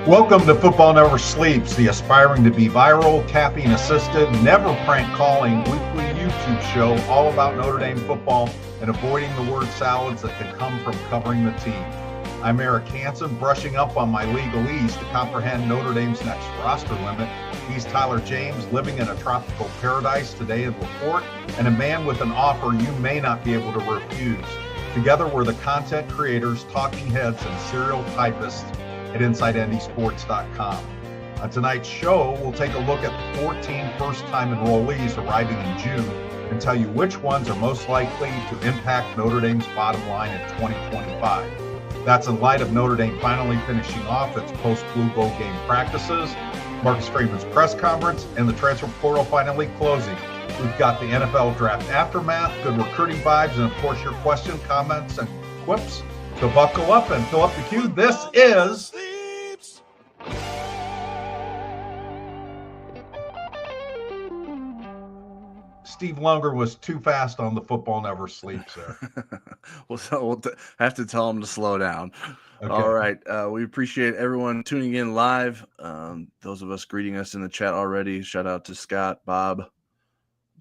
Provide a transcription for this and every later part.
Welcome to Football Never Sleeps, the aspiring to be viral, caffeine-assisted, never prank-calling weekly YouTube show all about Notre Dame football and avoiding the word salads that can come from covering the team. I'm Eric Hansen, brushing up on my legalese to comprehend Notre Dame's next roster limit. He's Tyler James, living in a tropical paradise today in LaPorte, and a man with an offer you may not be able to refuse. Together, we're the content creators, talking heads, and serial typists at InsideNDSports.com. On tonight's show, we'll take a look at the 14 first-time enrollees arriving in June and tell you which ones are most likely to impact Notre Dame's bottom line in 2025. That's in light of Notre Dame finally finishing off its post-Blue Bowl game practices, Marcus Freeman's press conference, and the transfer portal finally closing. We've got the NFL draft aftermath, good recruiting vibes, and of course your questions, comments, and quips. So buckle up and fill up the queue. This is Steve Lunger was too fast on the Football Never Sleeps there. We'll have to tell him to slow down. Okay. All right. We appreciate everyone tuning in live. Those of us greeting us in the chat already. Shout out to Scott, Bob,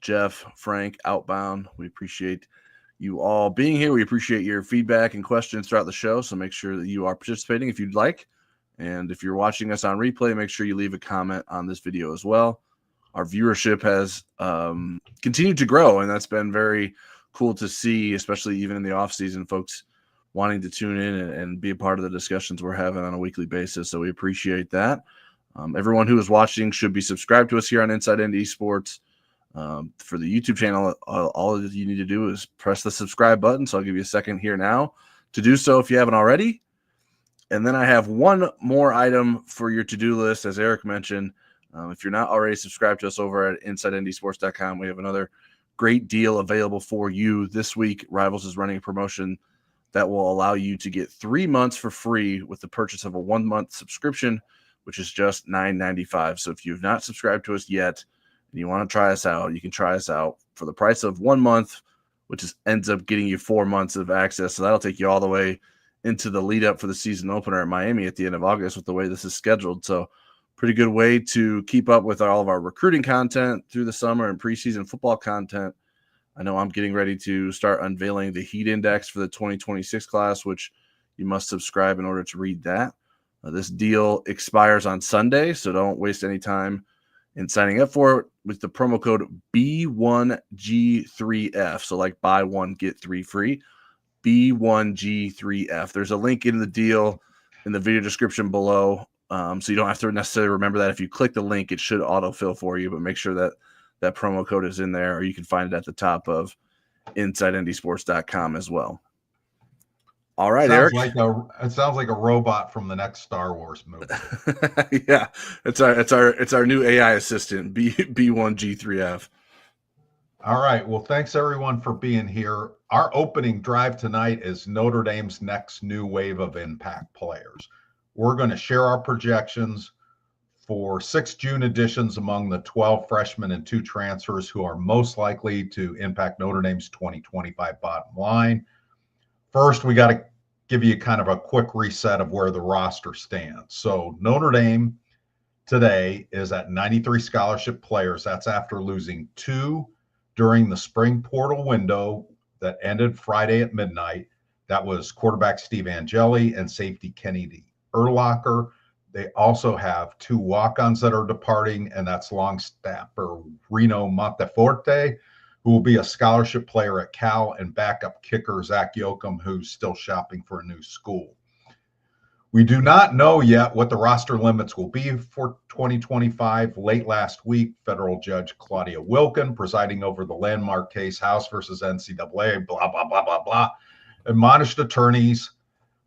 Jeff, Frank, Outbound. We appreciate you all being here. We appreciate your feedback and questions throughout the show. So make sure that you are participating if you'd like. And if you're watching us on replay, make sure you leave a comment on this video as well. Our viewership has continued to grow, and that's been very cool to see, especially even in the off season, folks wanting to tune in and be a part of the discussions we're having on a weekly basis. So we appreciate that. Everyone who is watching should be subscribed to us here on Inside ND Sports. For the YouTube channel, all you need to do is press the subscribe button. So I'll give you a second here now to do so if you haven't already. And then I have one more item for your to-do list, as Eric mentioned. If you're not already subscribed to us over at InsideNDSports.com, we have another great deal available for you this week. Rivals is running a promotion that will allow you to get 3 months for free with the purchase of a 1-month subscription, which is just $9.95. So if you've not subscribed to us yet and you want to try us out, you can try us out for the price of 1 month, which ends up getting you 4 months of access. So that'll take you all the way into the lead up for the season opener in Miami at the end of August with the way this is scheduled. So pretty good way to keep up with all of our recruiting content through the summer and preseason football content. I know I'm getting ready to start unveiling the Heat Index for the 2026 class, which you must subscribe in order to read that. This deal expires on Sunday, so don't waste any time in signing up for it with the promo code B1G3F. So like buy one, get three free, B1G3F. There's a link in the deal in the video description below. So you don't have to necessarily remember that. If you click the link, it should autofill for you, but make sure that that promo code is in there, or you can find it at the top of InsideNDSports.com as well. All right, Eric. It sounds like a robot from the next Star Wars movie. Yeah, it's our new AI assistant, B1G3F. All right. Well, thanks everyone for being here. Our opening drive tonight is Notre Dame's next new wave of impact players. We're going to share our projections for 6 June editions among the 12 freshmen and 2 transfers who are most likely to impact Notre Dame's 2025 bottom line. First, we got to give you kind of a quick reset of where the roster stands. So Notre Dame today is at 93 scholarship players. That's after losing 2 during the spring portal window that ended Friday at midnight. That was quarterback Steve Angeli and safety Kennedy Urlacher. They also have 2 walk-ons that are departing, and that's long snapper Reno Monteforte, who will be a scholarship player at Cal, and backup kicker Zach Yoakum, who's still shopping for a new school. We do not know yet what the roster limits will be for 2025. Late last week, federal judge Claudia Wilkin, presiding over the landmark case House versus NCAA, blah, blah, blah, blah, blah, admonished attorneys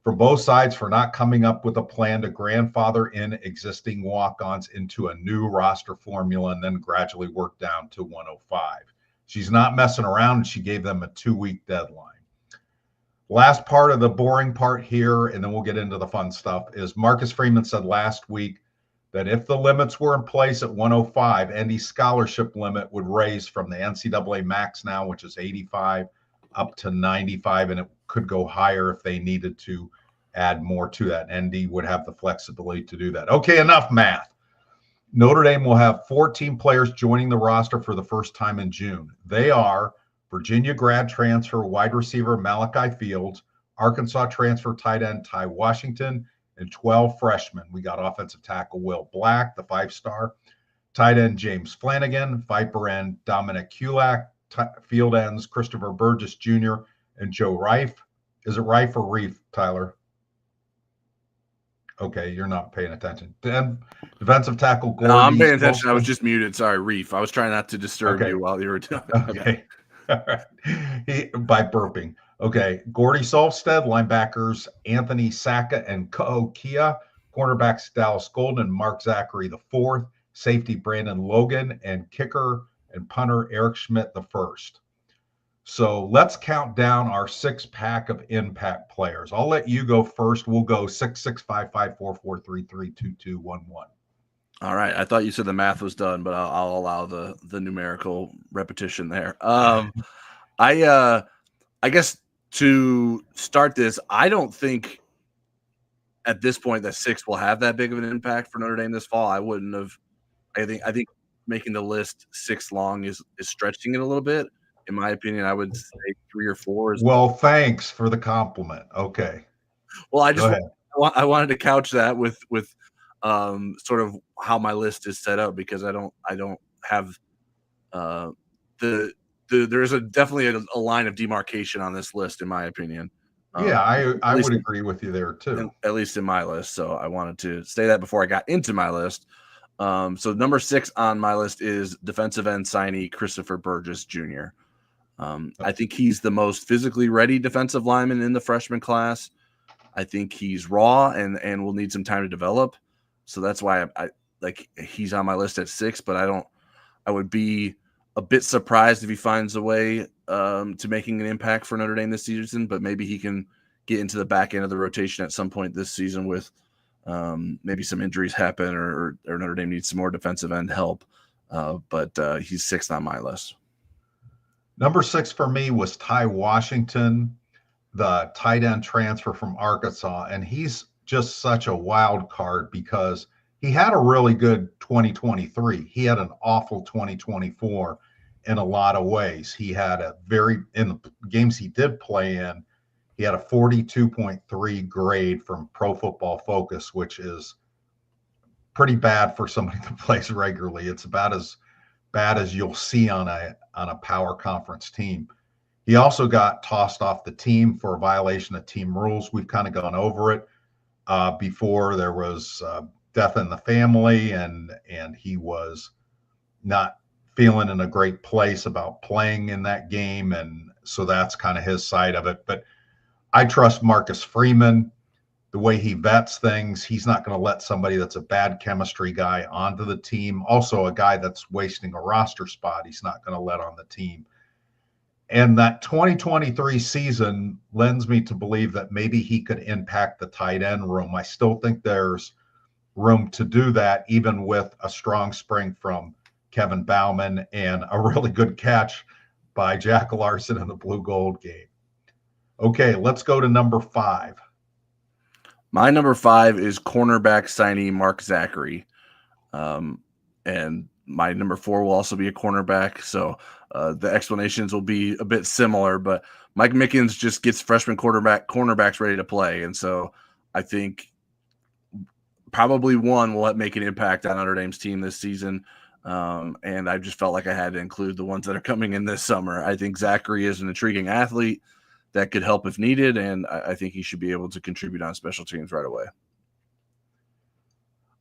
from both sides for not coming up with a plan to grandfather in existing walk-ons into a new roster formula and then gradually work down to 105. She's not messing around, and she gave them a 2-week deadline. Last part of the boring part here, and then we'll get into the fun stuff, is Marcus Freeman said last week that if the limits were in place at 105, any scholarship limit would raise from the NCAA max now, which is 85, up to 95, and it could go higher if they needed to add more to that. ND would have the flexibility to do that. Okay, enough math. Notre Dame will have 14 players joining the roster for the first time in June. They are Virginia grad transfer wide receiver Malachi Fields, Arkansas transfer tight end Tai Washington, and 12 freshmen. We got offensive tackle Will Black, the 5-star, tight end James Flanigan, Viper end Dominic Kulak, field ends Christopher Burgess Jr. and Joe Reif. Is it Reif or Reif, Tyler? Okay, you're not paying attention. Defensive tackle Gordon. No, I'm paying attention. I was just muted. Sorry, Reef. I was trying not to disturb you while you were doing it. Okay. All right. By burping. Okay. Gordy Solstead, linebackers Anthony Saka and Ko Kia, cornerbacks Dallas Golden and Mark Zachary the 4th, safety Brandon Logan, and kicker and punter Eric Schmidt the 1st. So let's count down our 6-pack of impact players. I'll let you go first. We'll go 6, 6, 5, 5, 4, 4, 3, 3, 2, 2, 1, 1. All right. I thought you said the math was done, but I'll allow the numerical repetition there. I guess to start this, I don't think at this point that 6 will have that big of an impact for Notre Dame this fall. I wouldn't have. I think making the list 6 long is stretching it a little bit. In my opinion, I would say 3 or 4 is. Well, thanks for the compliment. Okay. Well, I wanted to couch that with sort of how my list is set up, because I don't have there's definitely a line of demarcation on this list, in my opinion. Yeah, I would agree with you there too. At least in my list. So I wanted to say that before I got into my list. So number 6 on my list is defensive end signee Christopher Burgess Jr. I think he's the most physically ready defensive lineman in the freshman class. I think he's raw and will need some time to develop. So that's why I like he's on my list at 6, but I would be a bit surprised if he finds a way to making an impact for Notre Dame this season, but maybe he can get into the back end of the rotation at some point this season with maybe some injuries happen or Notre Dame needs some more defensive end help. But he's 6th on my list. Number 6 for me was Tai Washington, the tight end transfer from Arkansas. And he's just such a wild card because he had a really good 2023. He had an awful 2024 in a lot of ways. He had in the games he did play in, he had a 42.3 grade from Pro Football Focus, which is pretty bad for somebody that plays regularly. It's about as bad as you'll see on a power conference team. He also got tossed off the team for a violation of team rules. We've kind of gone over it before. There was death in the family, and he was not feeling in a great place about playing in that game, and so that's kind of his side of it. But I trust Marcus Freeman, the way he vets things. He's not going to let somebody that's a bad chemistry guy onto the team. Also, a guy that's wasting a roster spot, he's not going to let on the team. And that 2023 season lends me to believe that maybe he could impact the tight end room. I still think there's room to do that, even with a strong spring from Kevin Bauman and a really good catch by Jack Larson in the blue gold game. Okay, let's go to number 5. My number 5 is cornerback signee Mark Zachary. And my number 4 will also be a cornerback. So the explanations will be a bit similar, but Mike Mickens just gets freshman cornerbacks ready to play. And so I think probably one will make an impact on Notre Dame's team this season. And I just felt like I had to include the ones that are coming in this summer. I think Zachary is an intriguing athlete that could help if needed, and I think he should be able to contribute on special teams right away.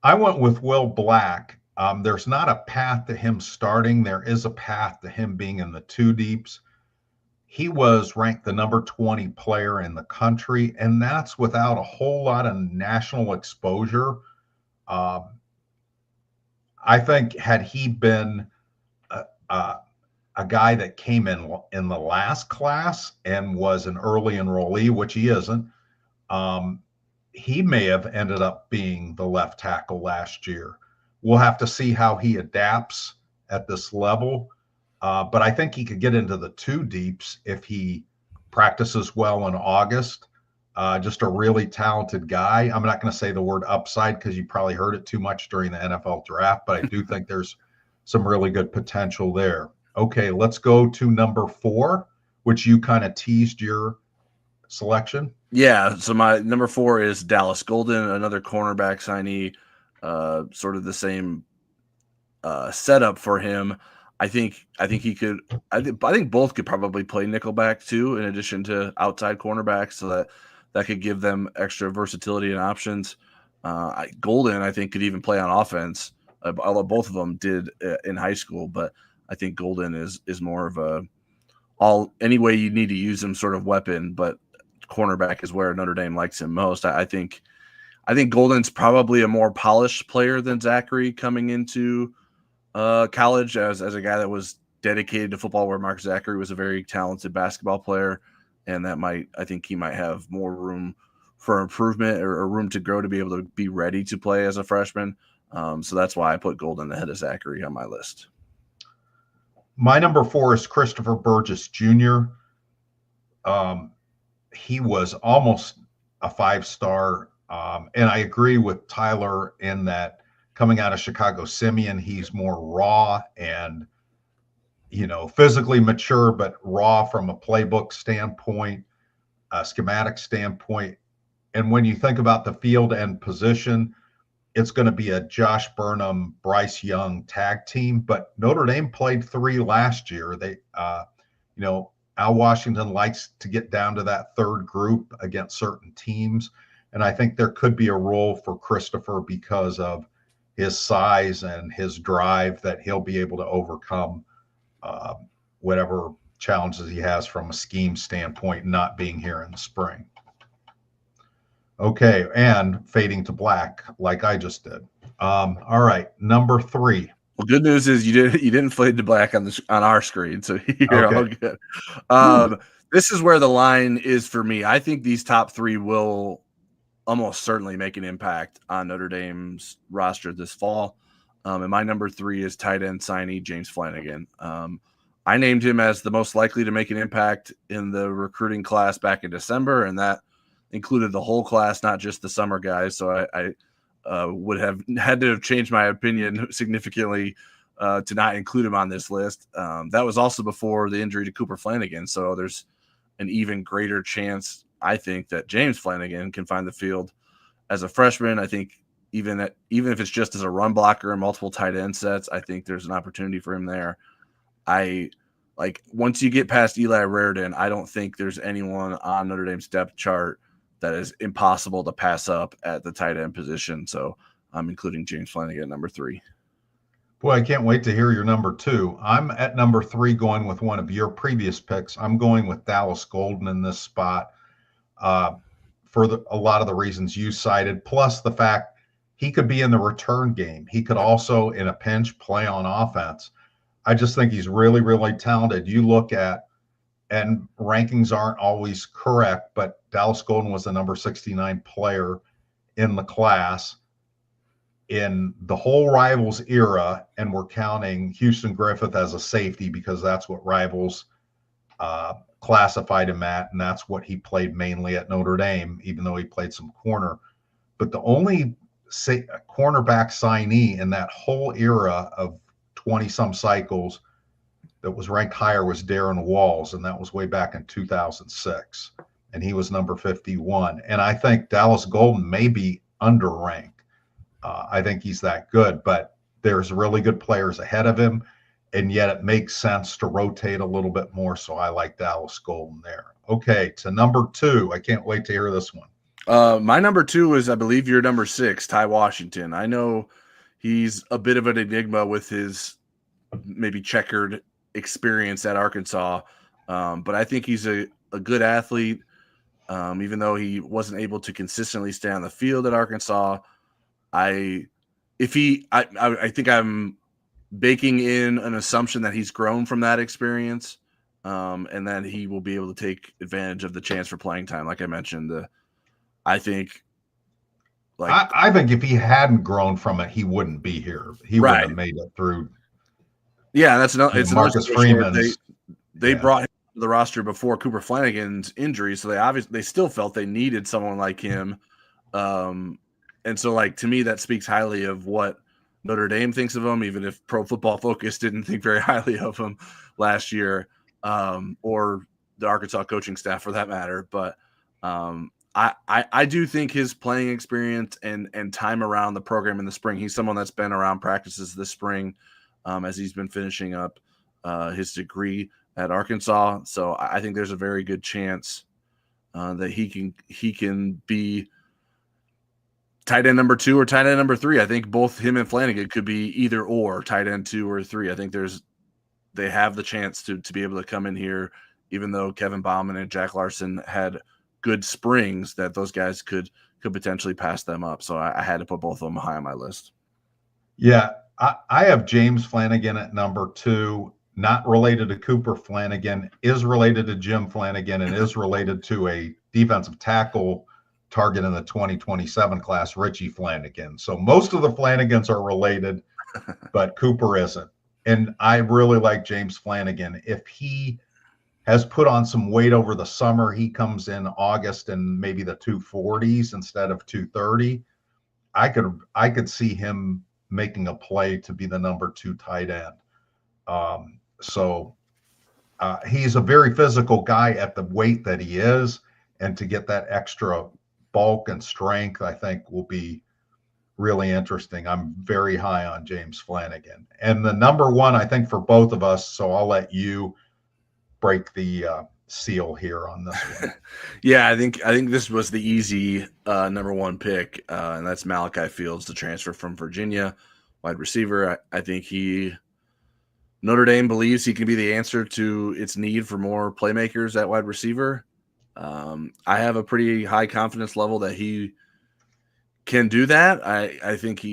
I went with Will Black. There's not a path to him starting. There is a path to him being in the 2 deeps. He was ranked the number 20 player in the country, and that's without a whole lot of national exposure. I think had he been a guy that came in the last class and was an early enrollee, which he isn't, he may have ended up being the left tackle last year. We'll have to see how he adapts at this level. But I think he could get into the 2 deeps if he practices well in August. Just a really talented guy. I'm not going to say the word upside because you probably heard it too much during the NFL draft, but I do think there's some really good potential there. Okay, let's go to number 4, which you kind of teased your selection. Yeah, so my number 4 is Dallas Golden, another cornerback signee, sort of the same setup for him. I think he could. I think both could probably play nickelback too, in addition to outside cornerbacks, so that could give them extra versatility and options. Golden, I think, could even play on offense. Although both of them did in high school, but I think Golden is more of a any way you need to use him sort of weapon. But cornerback is where Notre Dame likes him most. I think Golden's probably a more polished player than Zachary coming into college as a guy that was dedicated to football, where Mark Zachary was a very talented basketball player, and I think he might have more room for improvement or room to grow to be able to be ready to play as a freshman. So that's why I put Golden ahead of Zachary on my list. My number 4 is Christopher Burgess Jr. He was almost a 5-star. And I agree with Tyler in that coming out of Chicago Simeon, he's more raw and, physically mature, but raw from a playbook standpoint, a schematic standpoint. And when you think about the field and position, it's going to be a Josh Burnham, Bryce Young tag team. But Notre Dame played 3 last year. They, Al Washington likes to get down to that third group against certain teams. And I think there could be a role for Christopher because of his size and his drive, that he'll be able to overcome whatever challenges he has from a scheme standpoint, not being here in the spring. Okay, and fading to black like I just did. All right, number 3. Well, good news is you didn't fade to black on our screen, so you're all good. This is where the line is for me. I think these top 3 will almost certainly make an impact on Notre Dame's roster this fall. And my number 3 is tight end signee James Flanigan. I named him as the most likely to make an impact in the recruiting class back in December, and that included the whole class, not just the summer guys. So I would have had to have changed my opinion significantly to not include him on this list. That was also before the injury to Cooper Flanigan. So there's an even greater chance, I think, that James Flanigan can find the field as a freshman. I think even if it's just as a run blocker and multiple tight end sets, I think there's an opportunity for him there. Once you get past Eli Raridan, I don't think there's anyone on Notre Dame's depth chart that is impossible to pass up at the tight end position. So I'm including James Flanigan at number 3. Boy, I can't wait to hear your number 2. I'm at number 3 going with one of your previous picks. I'm going with Dallas Golden in this spot for a lot of the reasons you cited, plus the fact he could be in the return game. He could also, in a pinch, play on offense. I just think he's really, really talented. You look at, and rankings aren't always correct, but Dallas Golden was the number 69 player in the class in the whole Rivals era, and we're counting Houston Griffith as a safety because that's what Rivals classified him at, and that's what he played mainly at Notre Dame, even though he played some corner. But the only cornerback signee in that whole era of 20-some cycles that was ranked higher was Darren Walls, and that was way back in 2006, and he was number 51. And I think Dallas Golden may be underranked. I think he's that good, but there's really good players ahead of him, and yet it makes sense to rotate a little bit more, so I like Dallas Golden there. Okay, to number 2. I can't wait to hear this one. My number 2 is, I believe, your number 6, Tai Washington. I know he's a bit of an enigma with his maybe checkered experience at Arkansas, but I think he's a good athlete, even though he wasn't able to consistently stay on the field at Arkansas. I think I'm baking in an assumption that he's grown from that experience, and that he will be able to take advantage of the chance for playing time. Like I mentioned, I think if he hadn't grown from it, he wouldn't be here. He wouldn't have made it through. Yeah, that's another. It's Marcus Freeman. They brought him the roster before Cooper Flanigan's injury, so they still felt they needed someone like him. And so, like, to me, that speaks highly of what Notre Dame thinks of him, even if Pro Football Focus didn't think very highly of him last year, or the Arkansas coaching staff for that matter. But I do think his playing experience and time around the program in the spring, he's someone that's been around practices this spring as he's been finishing up his degree at Arkansas. So I think there's a very good chance that he can be tight end number 2 or tight end number 3. I think both him and Flanigan could be either or, tight end 2 or 3. I think they have the chance to be able to come in here, even though Kevin Bauman and Jack Larson had good springs, that those guys could potentially pass them up. So I had to put both of them high on my list. Yeah, I have James Flanigan at number 2, not related to Cooper Flanigan, is related to Jim Flanigan, and is related to a defensive tackle target in the 2027 class, Richie Flanigan. So most of the Flanagans are related, but Cooper isn't. And I really like James Flanigan. If he has put on some weight over the summer, he comes in August and maybe the 240s instead of 230. I could see him making a play to be the number 2 tight end. So he's a very physical guy at the weight that he is, and to get that extra bulk and strength, I think will be really interesting. I'm very high on James Flanigan. And the number 1, I think, for both of us, so I'll let you break the seal here on this one. Yeah, I think this was the easy number 1 pick, and that's Malachi Fields, the transfer from Virginia, wide receiver. I think Notre Dame believes he can be the answer to its need for more playmakers at wide receiver. I have a pretty high confidence level that he can do that. I think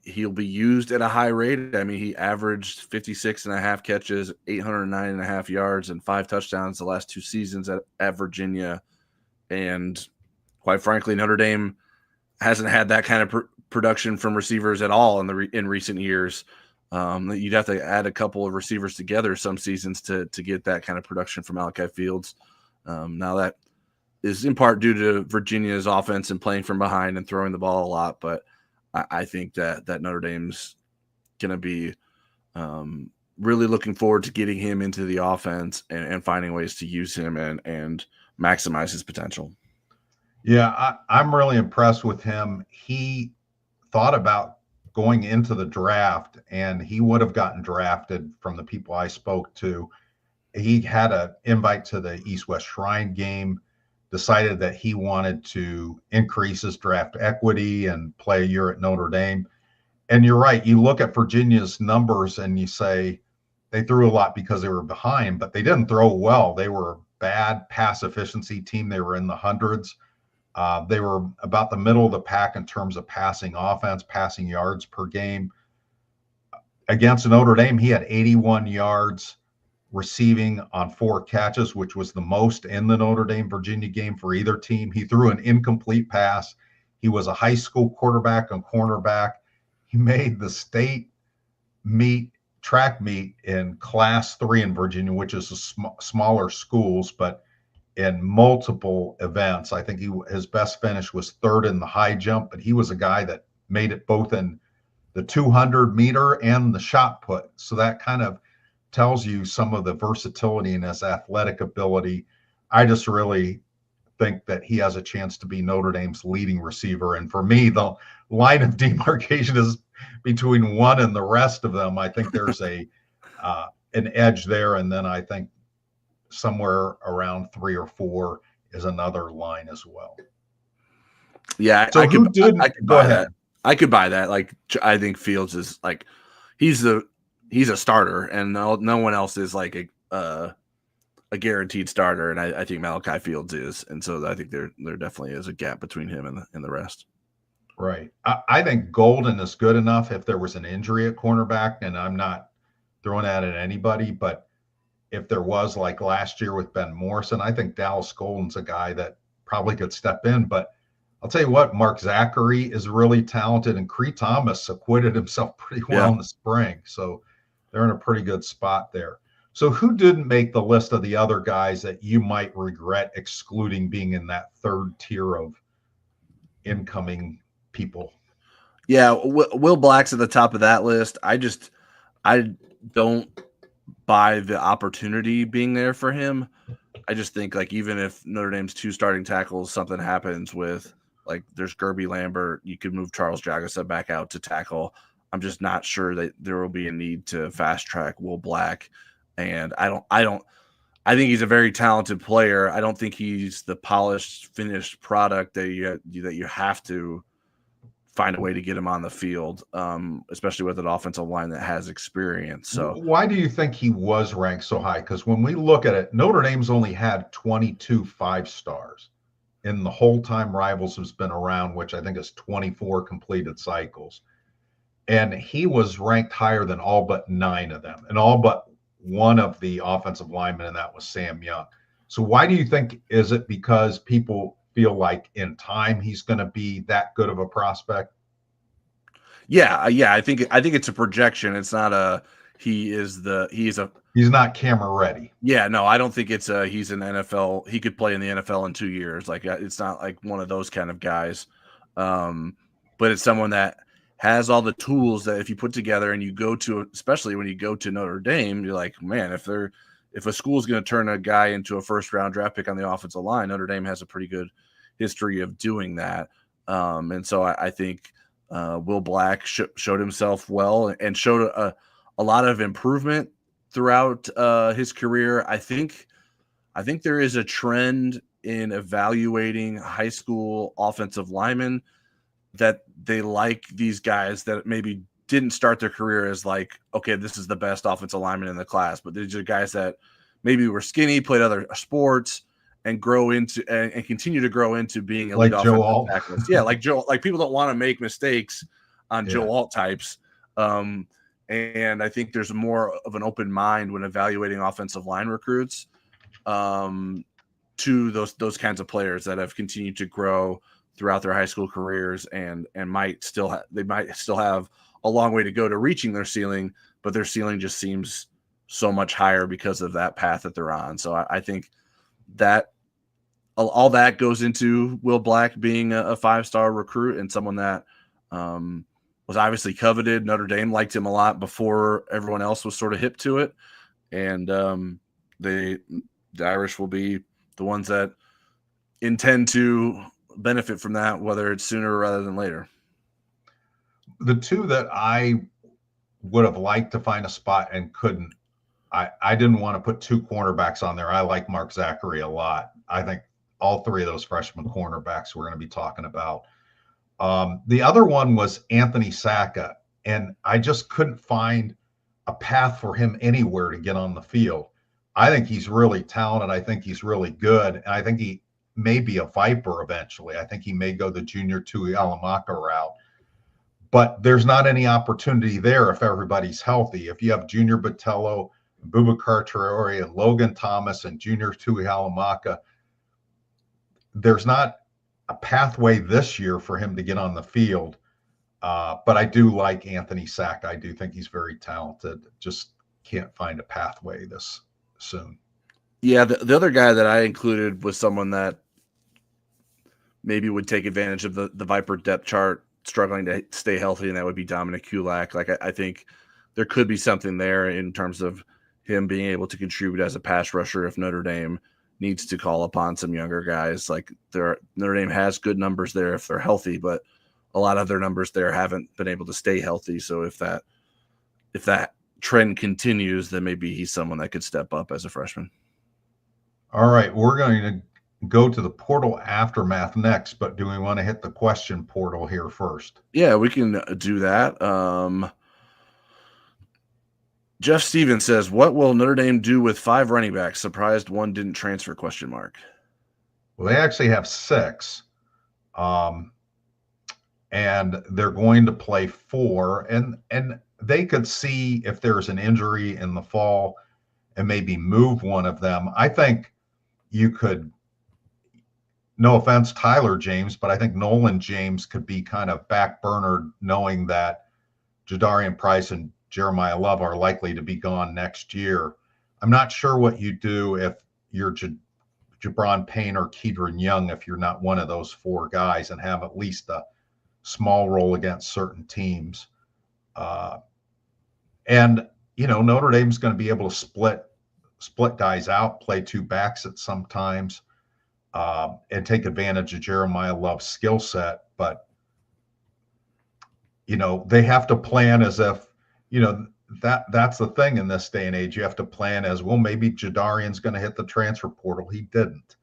he'll be used at a high rate. I mean, he averaged 56.5 catches, 809.5 yards, and 5 touchdowns the last 2 seasons at Virginia. And quite frankly, Notre Dame hasn't had that kind of production from receivers at all in recent years. You'd have to add a couple of receivers together some seasons to get that kind of production from Malachi Fields. Now that is in part due to Virginia's offense and playing from behind and throwing the ball a lot, but I think that Notre Dame's going to be really looking forward to getting him into the offense and finding ways to use him and maximize his potential. Yeah, I'm really impressed with him. He thought about going into the draft, and he would have gotten drafted from the people I spoke to. He had an invite to the East-West Shrine game, decided that he wanted to increase his draft equity and play a year at Notre Dame. And you're right. You look at Virginia's numbers and you say they threw a lot because they were behind, but they didn't throw well. They were a bad pass efficiency team. They were in the hundreds. They were about the middle of the pack in terms of passing offense, passing yards per game. Against Notre Dame, he had 81 yards receiving on 4 catches, which was the most in the Notre Dame-Virginia game for either team. He threw an incomplete pass. He was a high school quarterback and cornerback. He made the state track meet in Class 3 in Virginia, which is a smaller schools, but in multiple events. I think his best finish was 3rd in the high jump, but he was a guy that made it both in the 200-meter and the shot put. So that kind of tells you some of the versatility in his athletic ability. I just really think that he has a chance to be Notre Dame's leading receiver. And for me, the line of demarcation is between 1 and the rest of them. I think there's an edge there. And then I think somewhere around 3 or 4 is another line as well. Yeah. So I could buy that. I could buy that. Like, I think Fields is like, he's a starter, and no one else is like a guaranteed starter. And I think Malachi Fields is. And so I think there definitely is a gap between him and the rest. Right. I think Golden is good enough if there was an injury at cornerback, and I'm not throwing that at anybody, but if there was, like last year with Ben Morrison, I think Dallas Golden's a guy that probably could step in. But I'll tell you what, Mark Zachary is really talented, and Cree Thomas acquitted himself pretty well in the spring. So they're in a pretty good spot there. So who didn't make the list of the other guys that you might regret excluding being in that third tier of incoming people? Yeah, Will Black's at the top of that list. I don't buy the opportunity being there for him. I just think, like, even if Notre Dame's 2 starting tackles, something happens with, like, there's Gerby Lambert, you could move Charles Jagasa back out to tackle. I'm just not sure that there will be a need to fast track Will Black. And I think he's a very talented player. I don't think he's the polished, finished product that you have to find a way to get him on the field, especially with an offensive line that has experience. So why do you think he was ranked so high? Because when we look at it, Notre Dame's only had 22 5-stars in the whole time Rivals has been around, which I think is 24 completed cycles. And he was ranked higher than all but 9 of them, and all but one of the offensive linemen, and that was Sam Young. So why do you think? Is it because people feel like in time he's going to be that good of a prospect? Yeah. I think it's a projection. It's not he's not camera ready. Yeah, no, I don't think it's he's an NFL. He could play in the NFL in 2 years. Like, it's not like one of those kind of guys. But it's someone that has all the tools that if you put together and you go to, especially when you go to Notre Dame, you're like, man, if a school is going to turn a guy into a first-round draft pick on the offensive line, Notre Dame has a pretty good history of doing that. And so I think Will Black showed himself well and showed a lot of improvement throughout his career. I think there is a trend in evaluating high school offensive linemen that they like these guys that maybe didn't start their career as like, okay, this is the best offensive lineman in the class, but these are guys that maybe were skinny, played other sports, and grow into and continue to grow into being elite like offensive tackles. Yeah, like Joe. Like, people don't want to make mistakes on Joe Alt types. And I think there's more of an open mind when evaluating offensive line recruits to those kinds of players that have continued to grow throughout their high school careers and might still have a long way to go to reaching their ceiling, but their ceiling just seems so much higher because of that path that they're on. So I think that all that goes into Will Black being a 5-star recruit and someone that was obviously coveted. Notre Dame liked him a lot before everyone else was sort of hip to it. And the Irish will be the ones that intend to benefit from that, whether it's sooner rather than later. The two that I would have liked to find a spot and couldn't, I didn't want to put 2 cornerbacks on there. I like Mark Zachary a lot. I think all 3 of those freshman cornerbacks we're going to be talking about. The other one was Anthony Sacca, and I just couldn't find a path for him anywhere to get on the field. I think he's really talented. I think he's really good. And I think he may be a Viper eventually. I think he may go the Junior Tuihalamaka route. But there's not any opportunity there if everybody's healthy. If you have Junior Botello, Boubacar Traore, and Logan Thomas, and Junior Tuihalamaka, there's not a pathway this year for him to get on the field. But I do like Anthony Sacca. I do think he's very talented. Just can't find a pathway this soon. Yeah, the other guy that I included was someone that maybe would take advantage of the Viper depth chart, struggling to stay healthy, and that would be Dominic Kulak. Like, I think there could be something there in terms of him being able to contribute as a pass rusher if Notre Dame needs to call upon some younger guys. Like, Notre Dame has good numbers there if they're healthy, but a lot of their numbers there haven't been able to stay healthy. So if that trend continues, then maybe he's someone that could step up as a freshman. All right, we're going to go to the portal aftermath next, but do we want to hit the question portal here first? Yeah, we can do that. Jeff Stevens says, what will Notre Dame do with 5 running backs? Surprised one didn't transfer, ? Well, they actually have 6. And they're going to play 4. And they could see if there's an injury in the fall and maybe move one of them. I think you could, no offense, Tyler James, but I think Nolan James could be kind of backburnered, knowing that Jadarian Price and Jeremiah Love are likely to be gone next year. I'm not sure what you do if you're Jabron Payne or Keedron Young, if you're not one of those four guys and have at least a small role against certain teams. And, Notre Dame's going to be able to split guys out, play two backs at some times, and take advantage of Jeremiah Love's skill set. But, they have to plan as if, that's the thing in this day and age. You have to plan as, well, maybe Jadarian's going to hit the transfer portal. He didn't.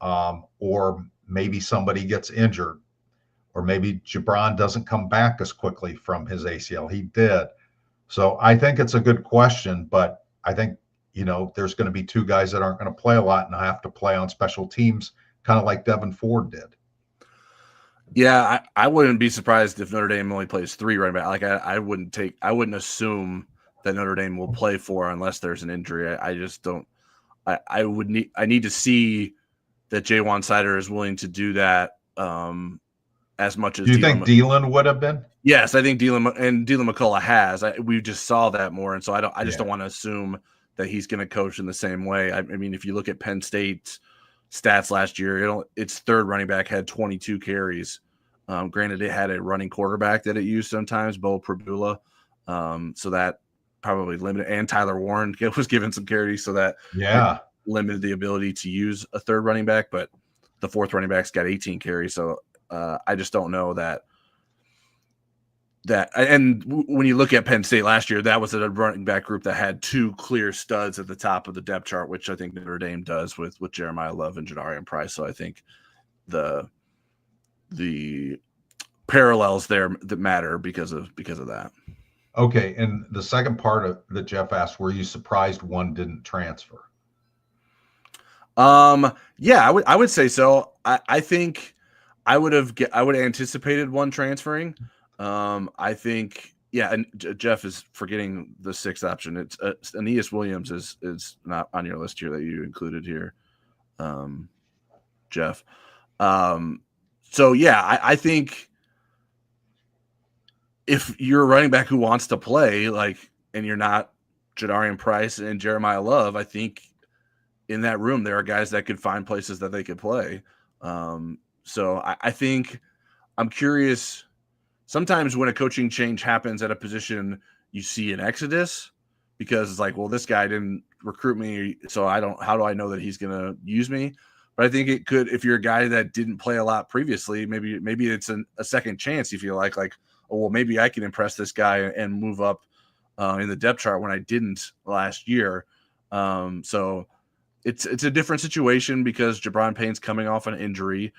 Or maybe somebody gets injured. Or maybe Jabron doesn't come back as quickly from his ACL. He did. So I think it's a good question, but I think, there's going to be two guys that aren't going to play a lot and have to play on special teams, kind of like Devin Ford did. Yeah, I wouldn't be surprised if Notre Dame only plays three running back. Like I wouldn't assume that Notre Dame will play four unless there's an injury. I just don't. I need to see that Jaywan Sider is willing to do that as much as. Do you think Dealin would have been? Yes, I think Dealin McCullough has. We just saw that more, and so I just don't want to assume that he's going to coach in the same way. I mean, if you look at Penn State's stats last year, its third running back had 22 carries. Granted, it had a running quarterback that it used sometimes, Bo Prabula. So that probably limited, and Tyler Warren was given some carries, so that limited the ability to use a third running back. But the fourth running back's got 18 carries, so I just don't know that. And when you look at Penn State last year, that was a running back group that had two clear studs at the top of the depth chart, which I think Notre Dame does with Jeremiah Love and Jadarian Price. So I think the parallels there that matter because of that. Okay, and the second part that Jeff asked, were you surprised one didn't transfer? Yeah, I would say so. I think I would have anticipated one transferring. I think, and Jeff is forgetting the sixth option. It's Aeneas Williams is not on your list here that you included here, Jeff. So yeah, I think if you're a running back who wants to play, and you're not Jadarian Price and Jeremiah Love, I think in that room there are guys that could find places that they could play. So I think I'm curious. Sometimes when a coaching change happens at a position, you see an exodus because it's like, well, this guy didn't recruit me, so how do I know that he's going to use me? But I think it could, if you're a guy that didn't play a lot previously, maybe it's a second chance. You feel like, oh, well, maybe I can impress this guy and move up in the depth chart when I didn't last year. So it's a different situation because Jabron Payne's coming off an injury.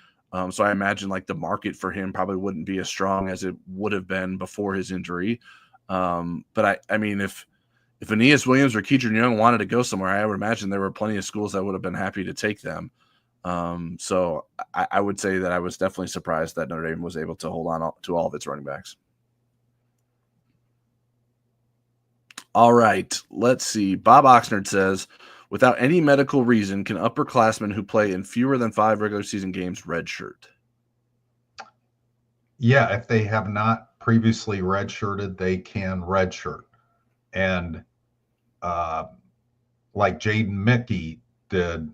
So I imagine the market for him probably wouldn't be as strong as it would have been before his injury. But I mean, if Aeneas Williams or Keedron Young wanted to go somewhere, I would imagine there were plenty of schools that would have been happy to take them. So I would say that I was definitely surprised that Notre Dame was able to hold on to all of its running backs. All right, let's see. Bob Oxnard says, without any medical reason, can upperclassmen who play in fewer than 5 regular season games redshirt? Yeah, if they have not previously redshirted, they can redshirt. And like Jaden Mickey did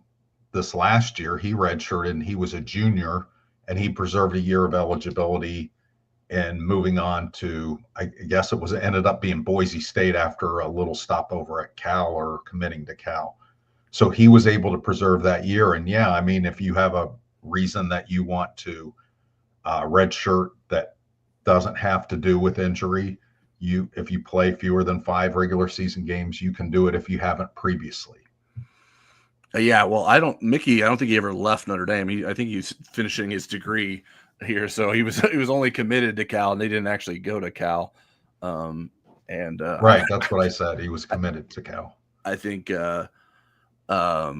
this last year, he redshirted and he was a junior and he preserved a year of eligibility and moving on to, I guess it ended up being Boise State after a little stopover at Cal or committing to Cal. So he was able to preserve that year. And yeah, I mean, if you have a reason that you want to redshirt that doesn't have to do with injury, if you play fewer than 5 regular season games, you can do it if you haven't previously. Yeah, well, I don't think he ever left Notre Dame. I think he's finishing his degree here, so he was only committed to Cal, and they didn't actually go to Cal. Right, that's what I said. He was committed to Cal. I think. I saw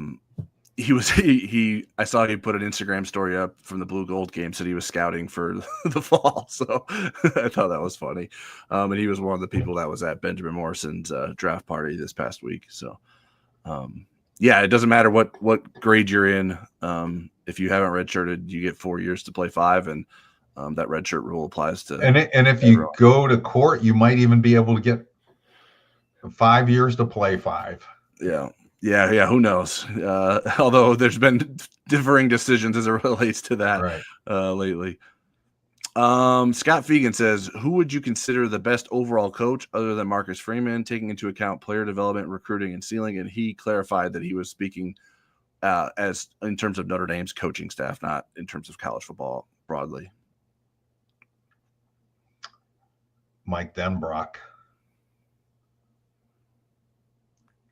he put an Instagram story up from the Blue Gold game, said he was scouting for the fall. So I thought that was funny. And he was one of the people that was at Benjamin Morrison's draft party this past week. So yeah, it doesn't matter what grade you're in. If you haven't redshirted, you get 4 years to play 5, and that redshirt rule applies to. And if you go to court, you might even be able to get 5 years to play 5. Yeah. Yeah. Who knows? Although there's been differing decisions as it relates to that lately. Scott Fegan says, who would you consider the best overall coach other than Marcus Freeman, taking into account player development, recruiting, and ceiling? And he clarified that he was speaking as in terms of Notre Dame's coaching staff, not in terms of college football broadly. Mike Denrock.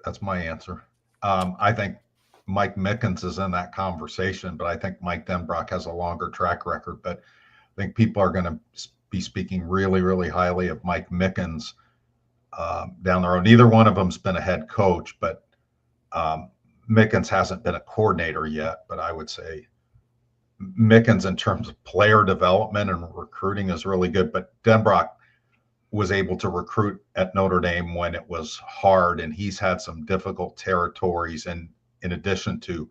That's my answer. I think Mike Mickens is in that conversation, but I think Mike Denrock has a longer track record. But I think people are going to be speaking really, really highly of Mike Mickens down the road. Neither one of them's been a head coach, but Mickens hasn't been a coordinator yet. But I would say Mickens, in terms of player development and recruiting, is really good. But Denrock was able to recruit at Notre Dame when it was hard, and he's had some difficult territories. And in addition to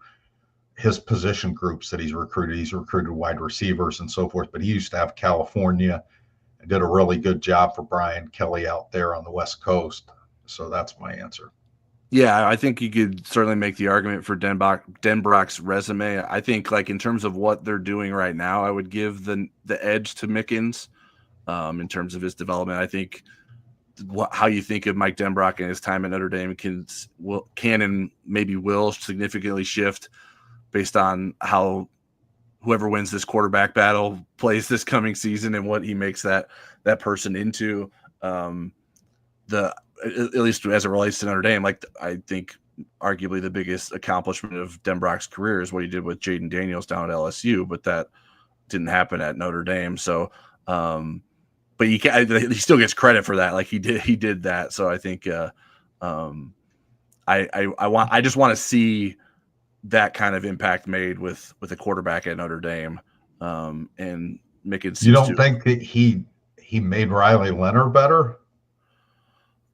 his position groups that he's recruited wide receivers and so forth. But he used to have California and did a really good job for Brian Kelly out there on the West Coast. So that's my answer. Yeah, I think you could certainly make the argument for Denrock's resume. I think, like, in terms of what they're doing right now, I would give the edge to Mickens in terms of his development. I think how you think of Mike Denrock and his time at Notre Dame can and maybe will significantly shift based on how whoever wins this quarterback battle plays this coming season and what he makes that person into. At least as it relates to Notre Dame, like, I think arguably the biggest accomplishment of Denrock's career is what he did with Jaden Daniels down at LSU, but that didn't happen at Notre Dame. So, but he still gets credit for that. Like, he did that. So I think I just want to see that kind of impact made with a quarterback at Notre Dame. And Mickens. You don't think that he made Riley Leonard better?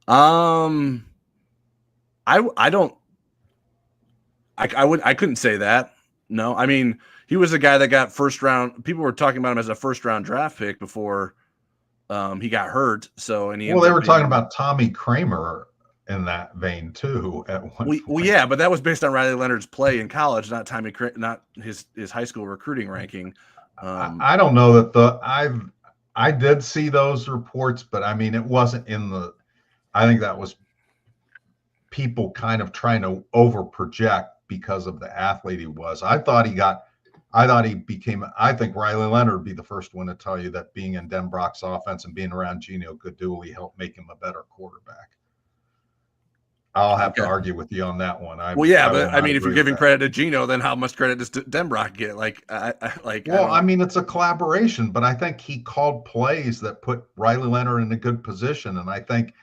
I couldn't say that. No, I mean, he was a guy that got first round. People were talking about him as a first round draft pick before he got hurt. So, and they were talking about Tommy Kramer in that vein too at one point. Well, yeah, but that was based on Riley Leonard's play in college, not his high school recruiting ranking. I don't know that I did see those reports, but I mean, it wasn't in the. I think that was people kind of trying to over project because of the athlete he was. I think Riley Leonard would be the first one to tell you that being in Denrock's offense and being around Gino Guidugli helped make him a better quarterback. I'll have to argue with you on that one. But I mean, if you're giving credit to Gino, then how much credit does Denrock get? I mean, it's a collaboration, but I think he called plays that put Riley Leonard in a good position, and I think.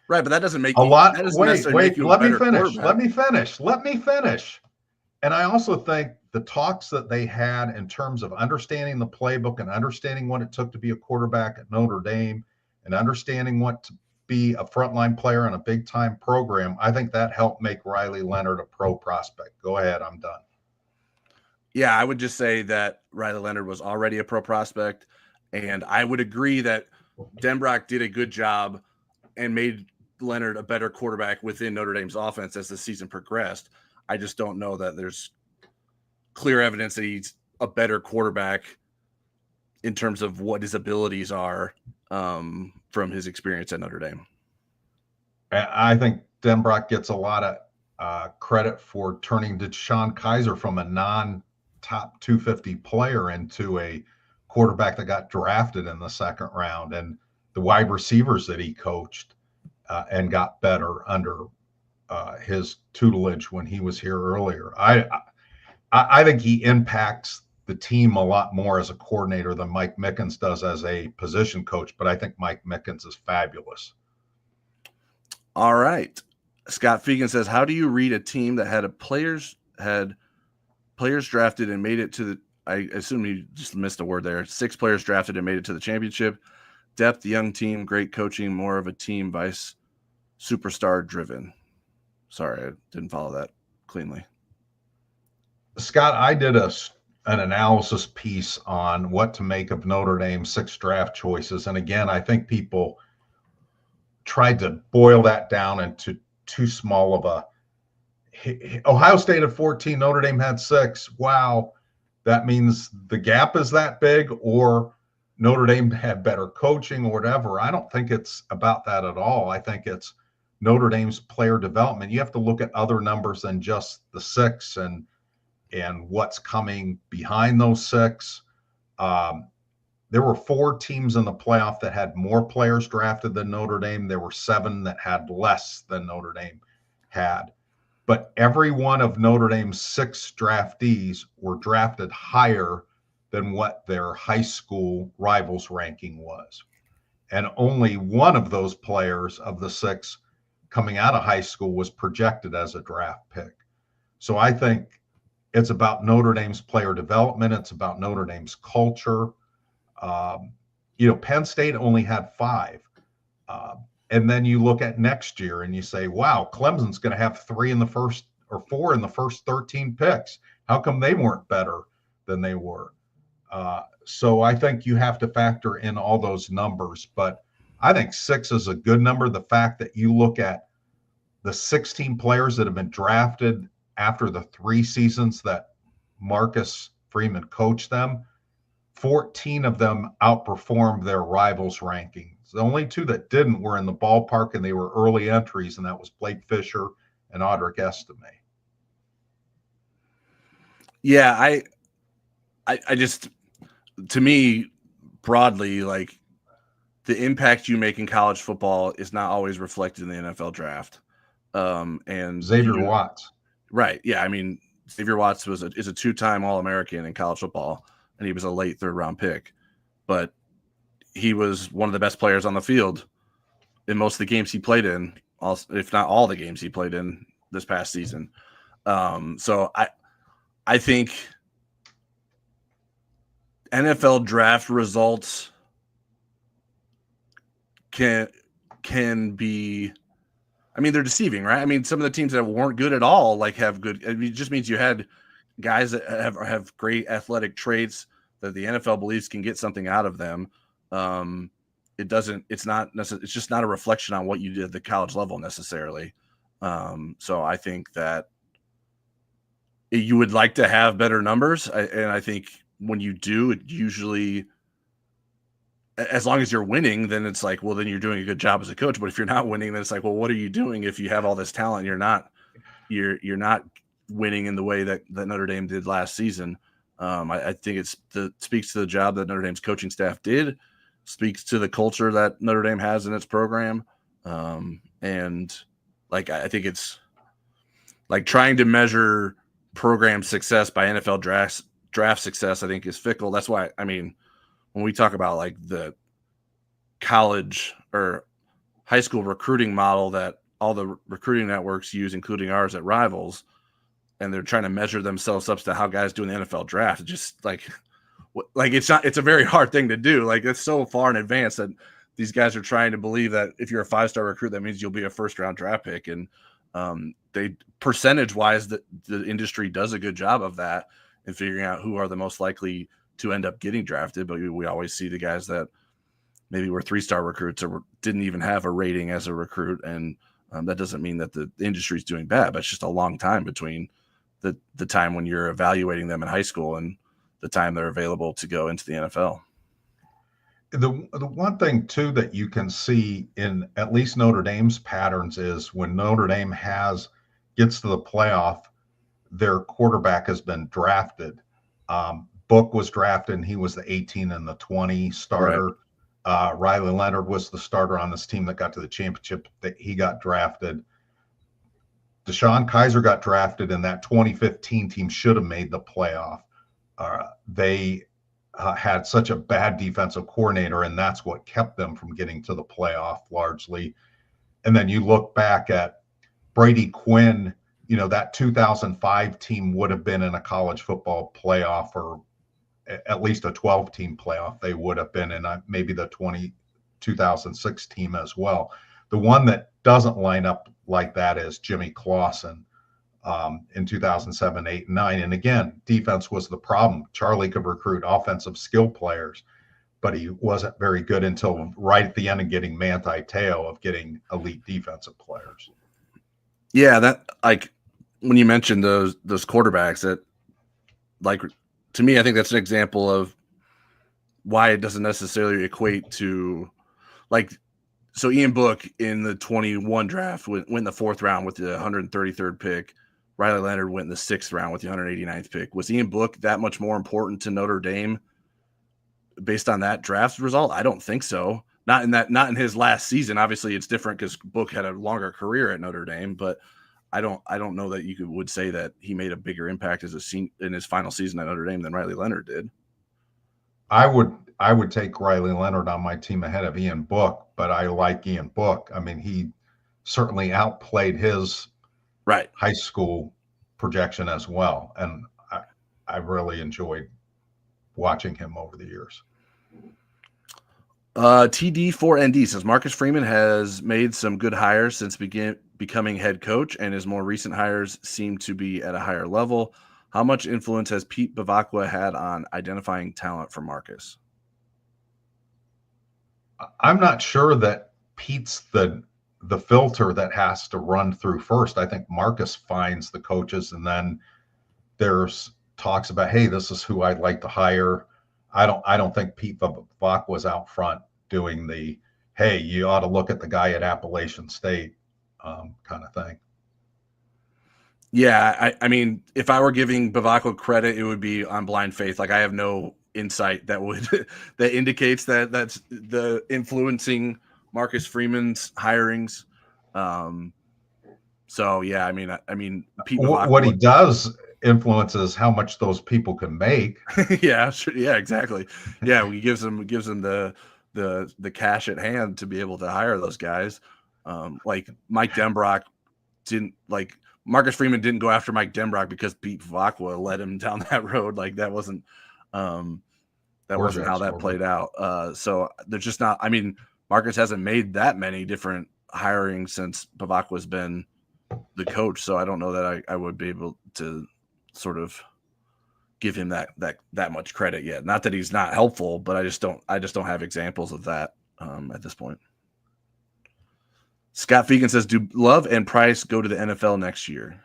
Right, but that doesn't make a lot. Wait, let me finish. Let me finish. And I also think the talks that they had in terms of understanding the playbook and understanding what it took to be a quarterback at Notre Dame and understanding what to be a frontline player in a big time program, I think that helped make Riley Leonard a pro prospect. Go ahead, I'm done. Yeah, I would just say that Riley Leonard was already a pro prospect, and I would agree that Denrock did a good job and made Leonard a better quarterback within Notre Dame's offense as the season progressed. I just don't know that there's clear evidence that he's a better quarterback in terms of what his abilities are from his experience at Notre Dame. I think Denrock gets a lot of credit for turning DeShone Kizer from a non-top 250 player into a quarterback that got drafted in the second round, and the wide receivers that he coached and got better under his tutelage when he was here earlier. I think he impacts the team a lot more as a coordinator than Mike Mickens does as a position coach, but I think Mike Mickens is fabulous. All right. Scott Fegan says, how do you read a team that had players drafted and made it to the, I assume he just missed a word there, 6 players drafted and made it to the championship? Depth, young team, great coaching, more of a team vice superstar driven. Sorry, I didn't follow that cleanly. Scott, I did an analysis piece on what to make of Notre Dame's 6 draft choices. And again, I think people tried to boil that down into too small of a Ohio State had 14, Notre Dame had 6. Wow. That means the gap is that big, or Notre Dame had better coaching or whatever. I don't think it's about that at all. I think it's Notre Dame's player development. You have to look at other numbers than just the 6 and what's coming behind those 6. There were 4 teams in the playoff that had more players drafted than Notre Dame. There were 7 that had less than Notre Dame had. But every one of Notre Dame's 6 draftees were drafted higher than what their high school rivals ranking was. And only one of those players of the 6 coming out of high school was projected as a draft pick. So I think it's about Notre Dame's player development. It's about Notre Dame's culture. Penn State only had 5. And then you look at next year and you say, wow, Clemson's going to have 3 in the first or 4 in the first 13 picks. How come they weren't better than they were? So I think you have to factor in all those numbers. But I think 6 is a good number. The fact that you look at the 16 players that have been drafted after the 3 seasons that Marcus Freeman coached them, 14 of them outperformed their rivals' rankings. The only 2 that didn't were in the ballpark, and they were early entries, and that was Blake Fisher and Audric Estime. Yeah, I just, to me, broadly, like, the impact you make in college football is not always reflected in the NFL draft. And Xavier Watts. Right. Yeah. I mean, Xavier Watts is a 2-time All-American in college football, and he was a late 3rd-round pick. But he was one of the best players on the field in most of the games he played in, if not all the games he played in this past season. So I think NFL draft results can be, I mean, they're deceiving, right? I mean, some of the teams that weren't good at all, like, have good, I mean, it just means you had guys that have great athletic traits that the NFL believes can get something out of them. It's just not a reflection on what you did at the college level necessarily. So I think that you would like to have better numbers. And I think when you do, it usually, as long as you're winning, then it's like, well, then you're doing a good job as a coach. But if you're not winning, then it's like, well, what are you doing if you have all this talent? You're not winning in the way that Notre Dame did last season. I think it speaks to the job that Notre Dame's coaching staff did, speaks to the culture that Notre Dame has in its program. And like, I think it's like trying to measure program success by NFL draft success, I think, is fickle. That's why, I mean, when we talk about like the college or high school recruiting model that all the recruiting networks use, including ours at Rivals, and they're trying to measure themselves up to how guys do in the NFL draft, it's just like it's a very hard thing to do. Like, it's so far in advance that these guys are trying to believe that if you're a 5-star recruit, that means you'll be a 1st-round draft pick. And they percentage-wise, the industry does a good job of that in figuring out who are the most likely to end up getting drafted. But we always see the guys that maybe were 3-star recruits or didn't even have a rating as a recruit. And that doesn't mean that the industry is doing bad, but it's just a long time between the time when you're evaluating them in high school and the time they're available to go into the NFL. The one thing too that you can see in at least Notre Dame's patterns is when Notre Dame gets to the playoff, their quarterback has been drafted. Book was drafted, and he was the 18 and the 20 starter. Right. Riley Leonard was the starter on this team that got to the championship. That he got drafted. Deshaun Kaiser got drafted, and that 2015 team should have made the playoff. They had such a bad defensive coordinator, and that's what kept them from getting to the playoff largely. And then you look back at Brady Quinn, that 2005 team would have been in a college football playoff, or at least a 12-team playoff. They would have been in maybe the 2006 team as well. The one that doesn't line up like that is Jimmy Clausen in 2007, 8, 9. And again, defense was the problem. Charlie could recruit offensive skill players, but he wasn't very good until right at the end of getting Manti Te'o, of getting elite defensive players. Yeah, that, like, when you mentioned those quarterbacks, that, like, to me, I think that's an example of why it doesn't necessarily equate to, like, so Ian Book in the 21 draft went in the 4th round with the 133rd pick. Riley Leonard went in the 6th round with the 189th pick. Was Ian Book that much more important to Notre Dame based on that draft result? I don't think so. Not in his last season. Obviously, it's different because Book had a longer career at Notre Dame, but I don't know that you would say that he made a bigger impact in his final season at Notre Dame than Riley Leonard did. I would take Riley Leonard on my team ahead of Ian Book, but I like Ian Book. I mean, he certainly outplayed his high school projection as well, and I really enjoyed watching him over the years. TD4ND says Marcus Freeman has made some good hires since becoming head coach, and his more recent hires seem to be at a higher level. How much influence has Pete Bavacqua had on identifying talent for Marcus? I'm not sure that Pete's the filter that has to run through first. I think Marcus finds the coaches, and then there's talks about, hey, this is who I'd like to hire. I don't think Pete Bavacqua was out front doing the, hey, you ought to look at the guy at Appalachian State kind of thing. Yeah, I mean, if I were giving Bavacqua credit, it would be on blind faith. Like, I have no insight that would that indicates that that's the influencing Marcus Freeman's hirings. So yeah, I mean, Pete Bavacqua, what he does influences how much those people can make. Yeah, sure, yeah, exactly. Yeah, he gives them the cash at hand to be able to hire those guys. Like Mike Denrock Marcus Freeman didn't go after Mike Denrock because Pete Bavacqua led him down that road. Like, that wasn't how that played out. So there's just not. I mean, Marcus hasn't made that many different hirings since Bavacqua's been the coach. So I don't know that I would be able to sort of give him that much credit yet. Not that he's not helpful, but I just don't have examples of that at this point. Scott Fegan says, do Love and Price go to the NFL next year?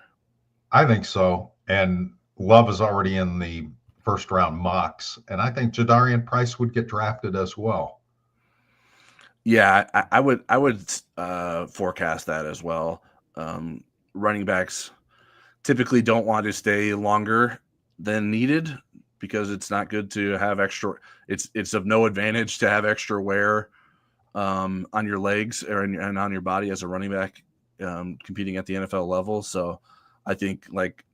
I think so. And Love is already in the first round mocks. And I think Jadarian Price would get drafted as well. Yeah, I would forecast that as well. Running backs typically don't want to stay longer than needed because it's not good to have extra. It's of no advantage to have extra wear on your legs and on your body as a running back competing at the NFL level. So I think, like,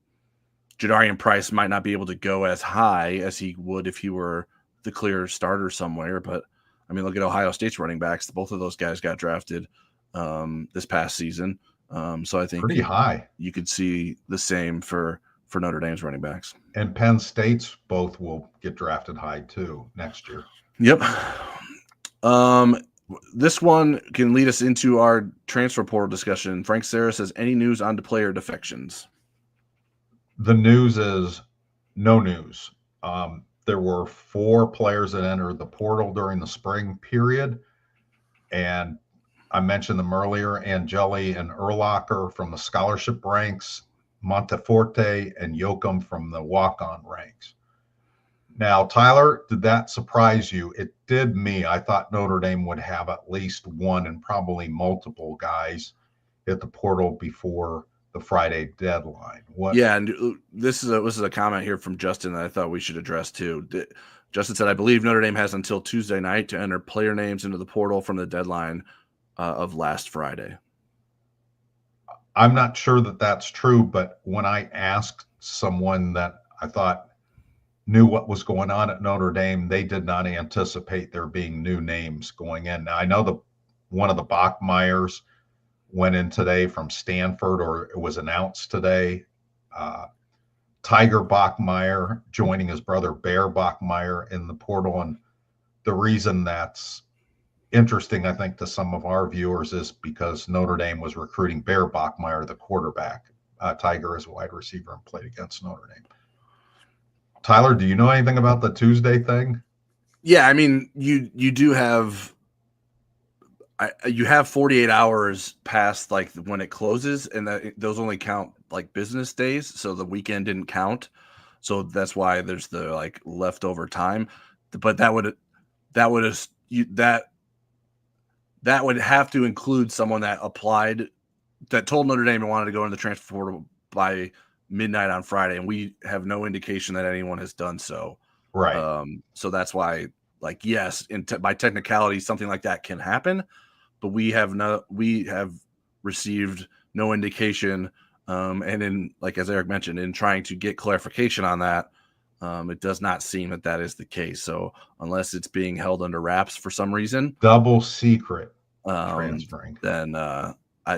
Jadarian Price might not be able to go as high as he would if he were the clear starter somewhere. But I mean, look at Ohio State's running backs. Both of those guys got drafted this past season. So I think pretty high. You could see the same for Notre Dame's running backs. And Penn State's both will get drafted high too next year. Yep. This one can lead us into our transfer portal discussion. Frank Serra says, any news on the player defections? The news is no news. There were 4 players that entered the portal during the spring period. And I mentioned them earlier, Angeli and Urlacher from the scholarship ranks, Monteforte and Yoakum from the walk-on ranks. Now, Tyler, did that surprise you? It did me. I thought Notre Dame would have at least one and probably multiple guys hit the portal before the Friday deadline. Yeah, and this is a comment here from Justin that I thought we should address too. Justin said, I believe Notre Dame has until Tuesday night to enter player names into the portal from the deadline of last Friday. I'm not sure that that's true, but when I asked someone that I thought knew what was going on at Notre Dame, they did not anticipate there being new names going in. Now, I know one of the Bachmeyers went in today from Stanford, or it was announced today. Tiger Bachmeyer joining his brother Bear Bachmeyer in the portal. And the reason that's interesting, I think, to some of our viewers is because Notre Dame was recruiting Bear Bachmeyer, the quarterback. Tiger is a wide receiver and played against Notre Dame. Tyler, do you know anything about the Tuesday thing? Yeah, I mean, you do have You have 48 hours past like when it closes, and those only count like business days, so the weekend didn't count. So that's why there's the like leftover time. But that would have to include someone that applied, that told Notre Dame and wanted to go into the transfer portal by midnight on Friday, and we have no indication that anyone has done so. Right. So that's why, like, yes, by technicality, something like that can happen, but we have received no indication. And in, like, as Eric mentioned, in trying to get clarification on that, it does not seem that is the case. So unless it's being held under wraps for some reason, double secret transferring, then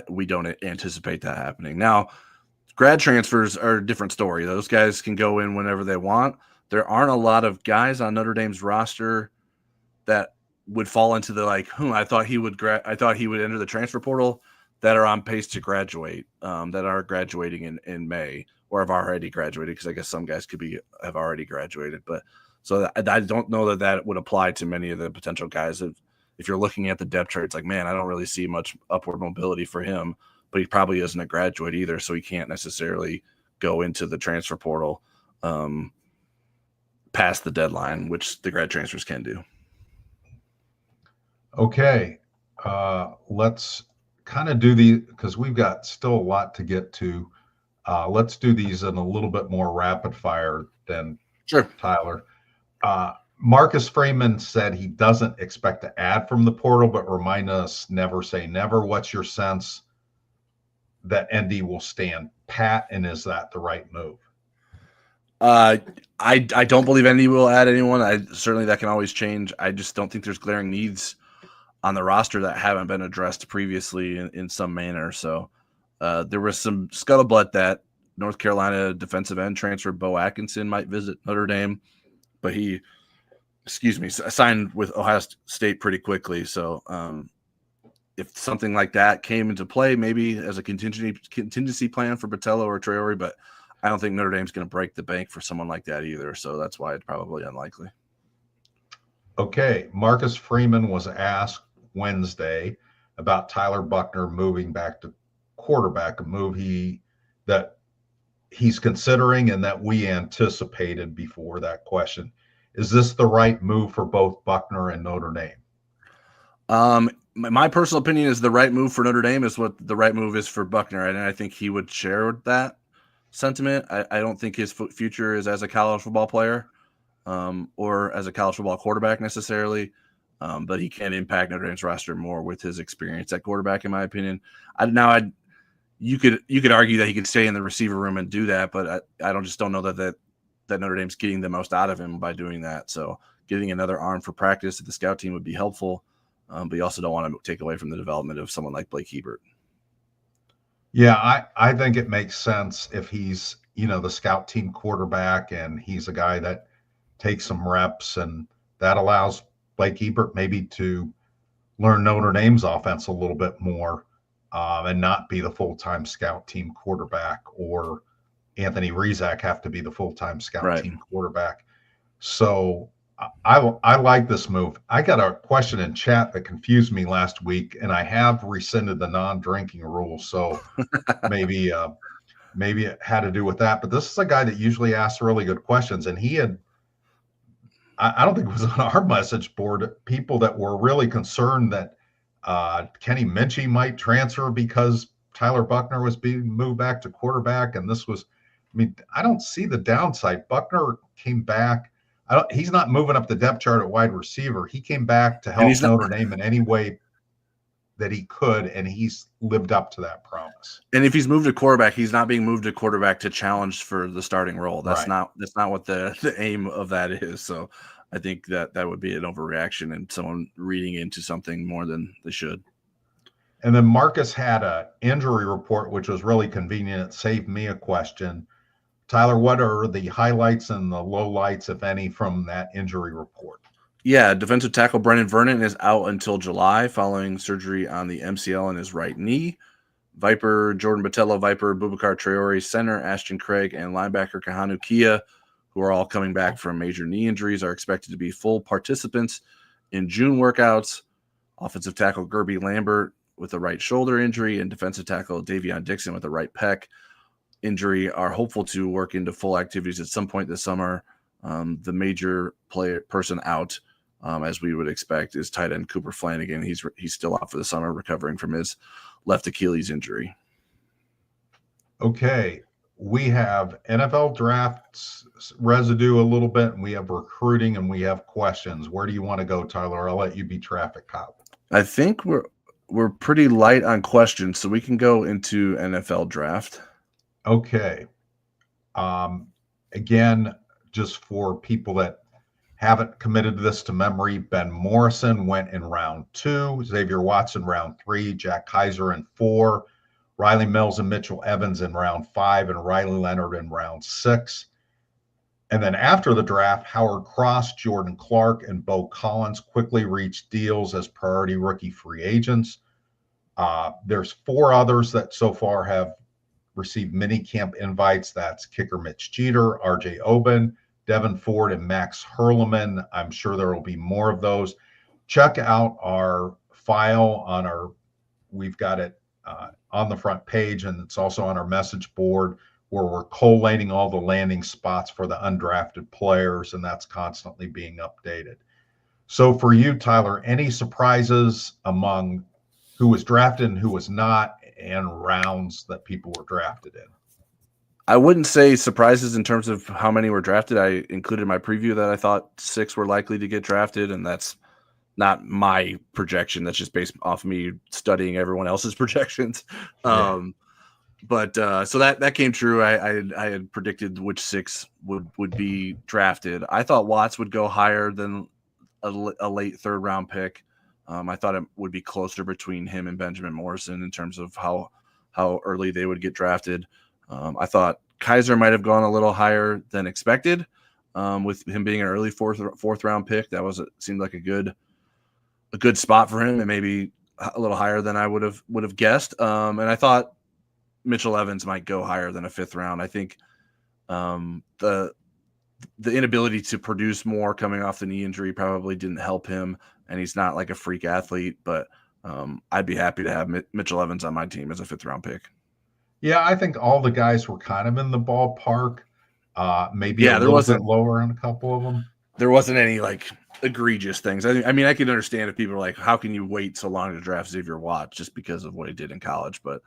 we don't anticipate that happening. Now, grad transfers are a different story. Those guys can go in whenever they want. There aren't a lot of guys on Notre Dame's roster that would fall into the like, I thought he would enter the transfer portal, that are on pace to graduate, that are graduating in May or have already graduated, because I guess some guys have already graduated. But so I don't know that would apply to many of the potential guys. If you're looking at the depth chart, it's like, man, I don't really see much upward mobility for him, but he probably isn't a graduate either, so he can't necessarily go into the transfer portal past the deadline, which the grad transfers can do. Okay, let's kind of do because we've got still a lot to get to. Let's do these in a little bit more rapid fire than Tyler. Marcus Freeman said he doesn't expect to add from the portal, but remind us, never say never. What's your sense that ND will stand pat, and is that the right move? I don't believe ND will add anyone. Certainly that can always change. I just don't think there's glaring needs on the roster that haven't been addressed previously in some manner. So there was some scuttlebutt that North Carolina defensive end transfer Bo Atkinson might visit Notre Dame, but he signed with Ohio State pretty quickly. So if something like that came into play, maybe as a contingency plan for Botello or Traore, but I don't think Notre Dame's going to break the bank for someone like that either. So that's why it's probably unlikely. Okay. Marcus Freeman was asked Wednesday about Tyler Buchner moving back to quarterback, a move that he's considering and that we anticipated before that question. Is this the right move for both Buchner and Notre Dame? My personal opinion is the right move for Notre Dame is what the right move is for Buchner, and I think he would share that sentiment. I don't think his future is as a college football player or as a college football quarterback necessarily, but he can impact Notre Dame's roster more with his experience at quarterback, in my opinion. You could argue that he could stay in the receiver room and do that, but I don't know that Notre Dame's getting the most out of him by doing that. So getting another arm for practice at the scout team would be helpful, but you also don't want to take away from the development of someone like Blake Heert. Yeah, I think it makes sense if he's, the scout team quarterback and he's a guy that takes some reps, and that allows Blake Heert maybe to learn Notre Dame's offense a little bit more and not be the full-time scout team quarterback, or Anthony Rizak have to be the full-time scout team quarterback. So I like this move. I got a question in chat that confused me last week, and I have rescinded the non-drinking rule. So maybe it had to do with that. But this is a guy that usually asks really good questions, and he had, I don't think it was on our message board, people that were really concerned that Kenny Minchie might transfer because Tyler Buchner was being moved back to quarterback. And this was, I don't see the downside. Buchner came back. He's not moving up the depth chart at wide receiver. He came back to help Notre Dame in any way that he could, and he's lived up to that promise. And if he's moved to quarterback, he's not being moved to quarterback to challenge for the starting role. That's not what the aim of that is. So I think that would be an overreaction and someone reading into something more than they should. And then Marcus had an injury report, which was really convenient. It saved me a question. Tyler, what are the highlights and the lowlights, if any, from that injury report? Yeah, defensive tackle Brennan Vernon is out until July following surgery on the MCL in his right knee. Viper, Jordan Botello, Viper, Boubacar Traore, center Ashton Craig, and linebacker Kahanu Kia, who are all coming back from major knee injuries, are expected to be full participants in June workouts. offensive tackle Gerby Lambert with a right shoulder injury and defensive tackle Davion Dixon with a right pec injury are hopeful to work into full activities at some point this summer. The major person out, as we would expect, is tight end Cooper Flanigan. He's still out for the summer, recovering from his left Achilles injury. Okay, we have NFL drafts residue a little bit, and we have recruiting, and we have questions. Where do you want to go, Tyler? I'll let you be traffic cop. I think we're pretty light on questions, so we can go into NFL draft. Okay. Again, just for people that haven't committed this to memory, Ben Morrison went in round 2, Xavier Watson round 3, Jack Kaiser in 4, Riley Mills and Mitchell Evans in round 5, and Riley Leonard in round 6. And then after the draft, Howard Cross, Jordan Clark, and Bo Collins quickly reached deals as priority rookie free agents. There's 4 others that so far have received mini camp invites. That's kicker Mitch Jeter, RJ Oben, Devin Ford, and Max Hurleman. I'm sure there will be more of those. Check out our file on we've got it on the front page, and it's also on our message board where we're collating all the landing spots for the undrafted players, and that's constantly being updated. So for you, Tyler, any surprises among who was drafted and who was not, and rounds that people were drafted in? I wouldn't say surprises in terms of how many were drafted. I included in my preview that I thought 6 were likely to get drafted, and that's not my projection. That's just based off me studying everyone else's projections. Yeah. So that came true. I had predicted which 6 would be drafted. I thought Watts would go higher than a late 3rd round pick. I thought it would be closer between him and Benjamin Morrison in terms of how early they would get drafted. I thought Kaiser might have gone a little higher than expected, with him being an early fourth round pick. That seemed like a good spot for him, and maybe a little higher than I would have guessed. And I thought Mitchell Evans might go higher than a 5th round. I think the inability to produce more coming off the knee injury probably didn't help him, and he's not like a freak athlete, but I'd be happy to have Mitchell Evans on my team as a 5th round pick. Yeah, I think all the guys were kind of in the ballpark. Maybe a little bit lower on a couple of them. There wasn't any like egregious things. I mean, I can understand if people are like, how can you wait so long to draft Xavier Watts just because of what he did in college? But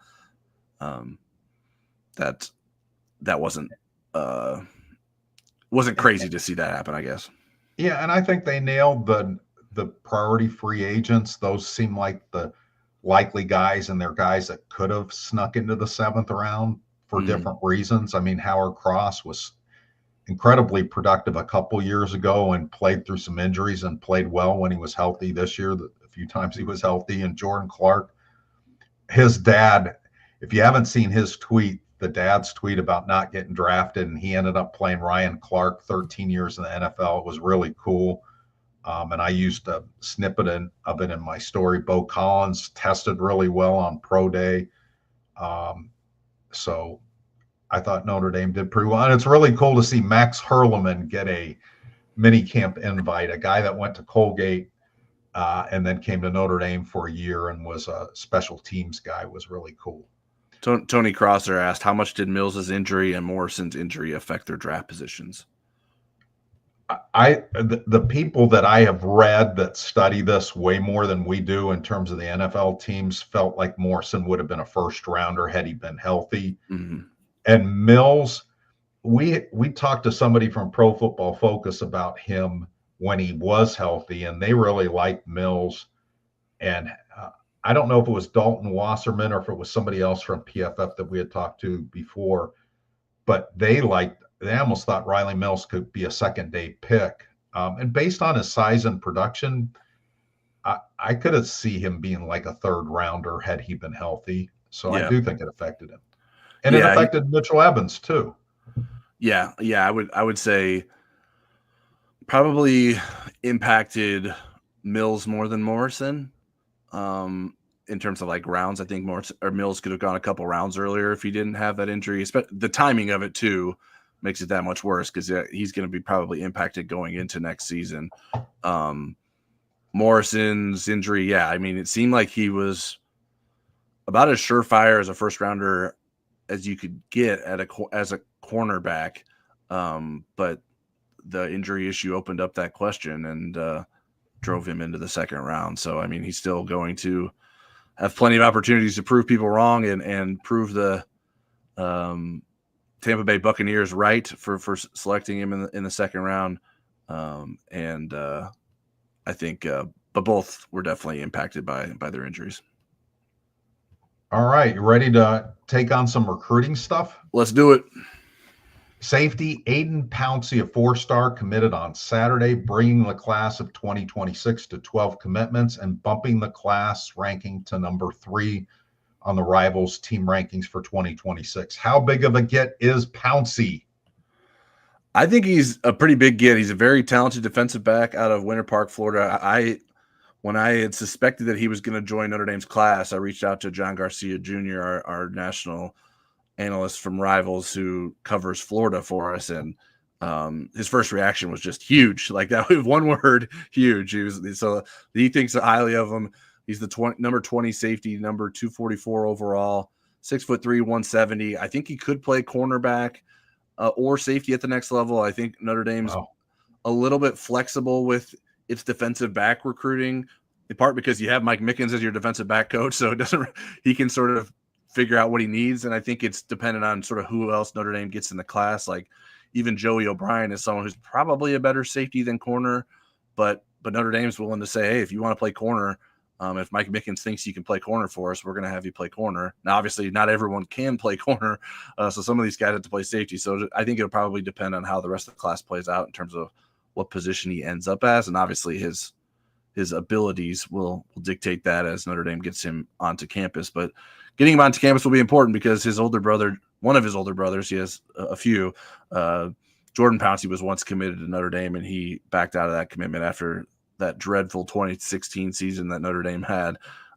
that wasn't crazy to see that happen, I guess. Yeah, and I think they nailed the priority free agents. Those seem like the likely guys, and they're guys that could have snuck into the 7th round for different reasons. I mean, Howard Cross was incredibly productive a couple years ago and played through some injuries and played well when he was healthy this year, a few times he was healthy. And Jordan Clark, his dad, if you haven't seen his tweet, the dad's tweet about not getting drafted, and he ended up playing Ryan Clark 13 years in the NFL. It was really cool. And I used a snippet of it in my story. Bo Collins tested really well on pro day. So I thought Notre Dame did pretty well. And it's really cool to see Max Hurleman get a mini camp invite, a guy that went to Colgate and then came to Notre Dame for a year and was a special teams guy. Was really cool. Tony Crosser asked, how much did Mills's injury and Morrison's injury affect their draft positions? The people that I have read that study this way more than we do in terms of the NFL teams felt like Morrison would have been a 1st rounder had he been healthy. Mm-hmm. And Mills, we talked to somebody from Pro Football Focus about him when he was healthy, and they really liked Mills. And I don't know if it was Dalton Wasserman or if it was somebody else from PFF that we had talked to before, but they almost thought Riley Mills could be a 2nd-day pick. And based on his size and production, I could have see him being like a 3rd rounder had he been healthy. So yeah. I do think it affected him. And it affected Mitchell Evans too. Yeah. I would say probably impacted Mills more than Morrison. In terms of like rounds, I think Mills could have gone a couple rounds earlier if he didn't have that injury. The timing of it too makes it that much worse because he's going to be probably impacted going into next season. Morrison's injury, yeah, I mean, it seemed like he was about as surefire as a first rounder as you could get as a cornerback, but the injury issue opened up that question and drove him into the second round. So I mean, he's still going to have plenty of opportunities to prove people wrong and prove the Tampa Bay Buccaneers right for selecting him in the second round. I think, but both were definitely impacted by their injuries. All right, you ready to take on some recruiting stuff? Let's do it. Safety Aiden Pouncy, a 4-star, committed on Saturday, bringing the class of 2026 to 12 commitments and bumping the class ranking to number 3 on the Rivals team rankings for 2026. How big of a get is Pouncy? I think he's a pretty big get. He's a very talented defensive back out of Winter Park, Florida. When I had suspected that he was going to join Notre Dame's class, I reached out to John Garcia Jr., our national analyst from Rivals who covers Florida for us, and his first reaction was just huge. Like that, one word, huge. He thinks highly of him. He's the number 20 safety, number 244 overall, 6'3", 170. I think he could play cornerback or safety at the next level. I think Notre Dame's a little bit flexible with its defensive back recruiting, in part because you have Mike Mickens as your defensive back coach, so he can sort of figure out what he needs. And I think it's dependent on sort of who else Notre Dame gets in the class. Like even Joey O'Brien is someone who's probably a better safety than corner, but Notre Dame's willing to say, hey, if you want to play corner, if Mike Mickens thinks you can play corner for us, we're going to have you play corner. Now, obviously, not everyone can play corner, so some of these guys have to play safety. So I think it'll probably depend on how the rest of the class plays out in terms of what position he ends up as, and obviously his abilities will dictate that as Notre Dame gets him onto campus. But getting him onto campus will be important because one of his older brothers, he has a few, Jordan Pouncy was once committed to Notre Dame, and he backed out of that commitment after that dreadful 2016 season that Notre Dame had,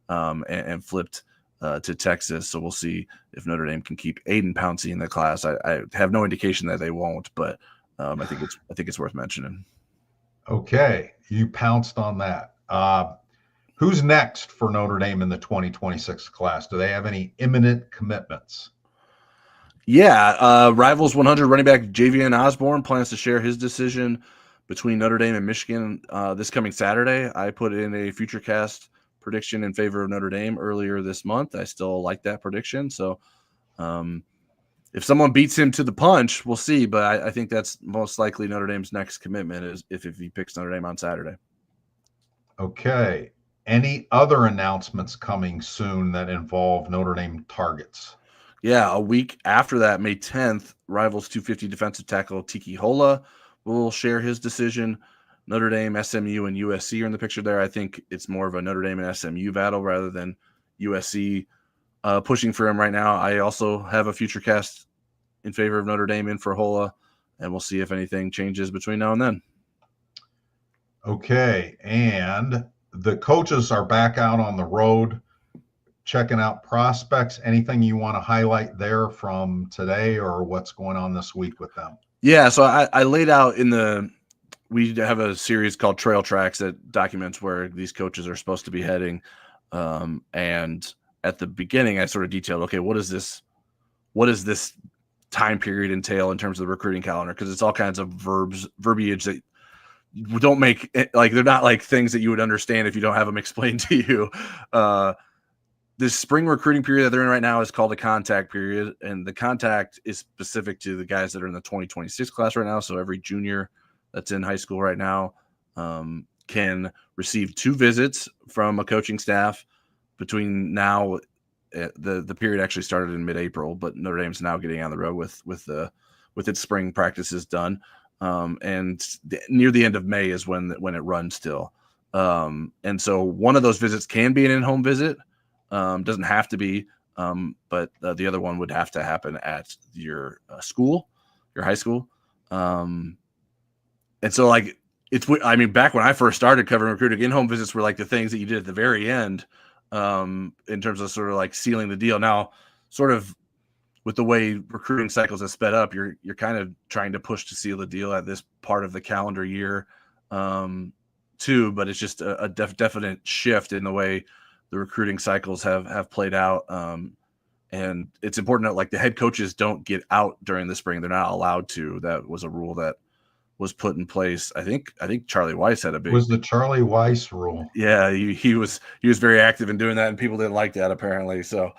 and flipped to Texas. So we'll see if Notre Dame can keep Aiden Pouncy in the class. I have no indication that they won't, but I think it's worth mentioning. Okay, you pounced on that. Who's next for Notre Dame in the 2026 class? Do they have any imminent commitments? Yeah, Rivals 100 running back Javian Osborne plans to share his decision between Notre Dame and Michigan this coming Saturday. I put in a FutureCast prediction in favor of Notre Dame earlier this month. I still like that prediction. So if someone beats him to the punch, we'll see. But I think that's most likely Notre Dame's next commitment is if he picks Notre Dame on Saturday. Okay. Any other announcements coming soon that involve Notre Dame targets? Yeah, a week after that, May 10th, Rivals 250 defensive tackle Tikihola will share his decision. Notre Dame, SMU, and USC are in the picture there. I think it's more of a Notre Dame and SMU battle rather than USC pushing for him right now. I also have a FutureCast in favor of Notre Dame in for Hola, and we'll see if anything changes between now and then. Okay, and the coaches are back out on the road checking out prospects. Anything you want to highlight there from today or what's going on this week with them? Yeah, so I laid out we have a series called Trail Tracks that documents where these coaches are supposed to be heading. And at the beginning, I sort of detailed, okay, what does this time period entail in terms of the recruiting calendar? Because it's all kinds of verbiage that don't make like, they're not like things that you would understand if you don't have them explained to you. This spring recruiting period that they're in right now is called a contact period, and the contact is specific to the guys that are in the 2026 class right now. So every junior that's in high school right now can receive 2 visits from a coaching staff between now. The period actually started in mid-April, but Notre Dame's now getting on the road with its spring practices done. And near the end of May is when it runs still. And so one of those visits can be an in-home visit. Doesn't have to be, but the other one would have to happen at your school, your high school. And so like back when I first started covering recruiting, in-home visits were like the things that you did at the very end, in terms of sort of like sealing the deal. Now, sort of with the way recruiting cycles have sped up, you're kind of trying to push to seal the deal at this part of the calendar year. too, but it's just a definite shift in the way the recruiting cycles have played out. And it's important that like the head coaches don't get out during the spring. They're not allowed to. That was a rule that was put in place. I think Charlie Weiss had a big. Was the Charlie Weiss rule? Yeah, he was very active in doing that, and people didn't like that apparently. So,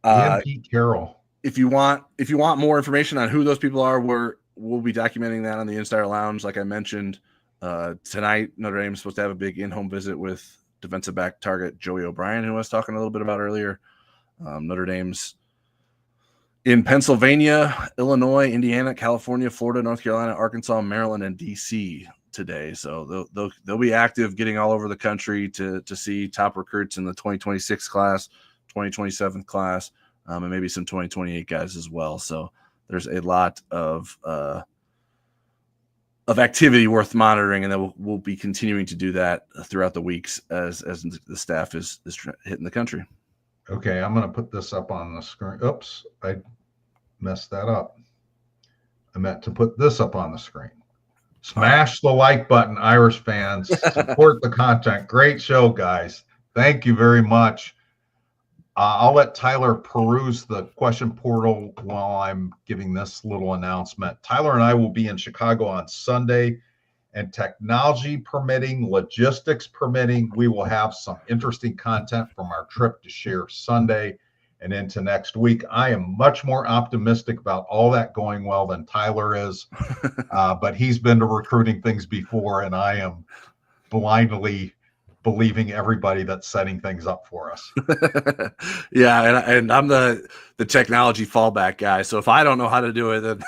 Pete Carroll. If you want more information on who those people are, we'll be documenting that on the Insider Lounge. Like I mentioned, tonight Notre Dame is supposed to have a big in-home visit with defensive back target Joey O'Brien, who I was talking a little bit about earlier. Notre Dame's in Pennsylvania, Illinois, Indiana, California, Florida, North Carolina, Arkansas, Maryland, and DC today. So they'll be active, getting all over the country to see top recruits in the 2026 class, 2027 class, and maybe some 2028 guys as well. So there's a lot of activity worth monitoring, and then we'll be continuing to do that throughout the weeks as the staff is hitting the country. Okay, I'm going to put this up on the screen. Oops, I messed that up. I meant to put this up on the screen. Smash the like button, Irish fans. Support the content. Great show, guys. Thank you very much. I'll let Tyler peruse the question portal while I'm giving this little announcement. Tyler and I will be in Chicago on Sunday, and technology permitting, logistics permitting, we will have some interesting content from our trip to share Sunday and into next week. I am much more optimistic about all that going well than Tyler is, but he's been to recruiting things before, and I am blindly believing everybody that's setting things up for us. Yeah, and I'm the technology fallback guy. So if I don't know how to do it, then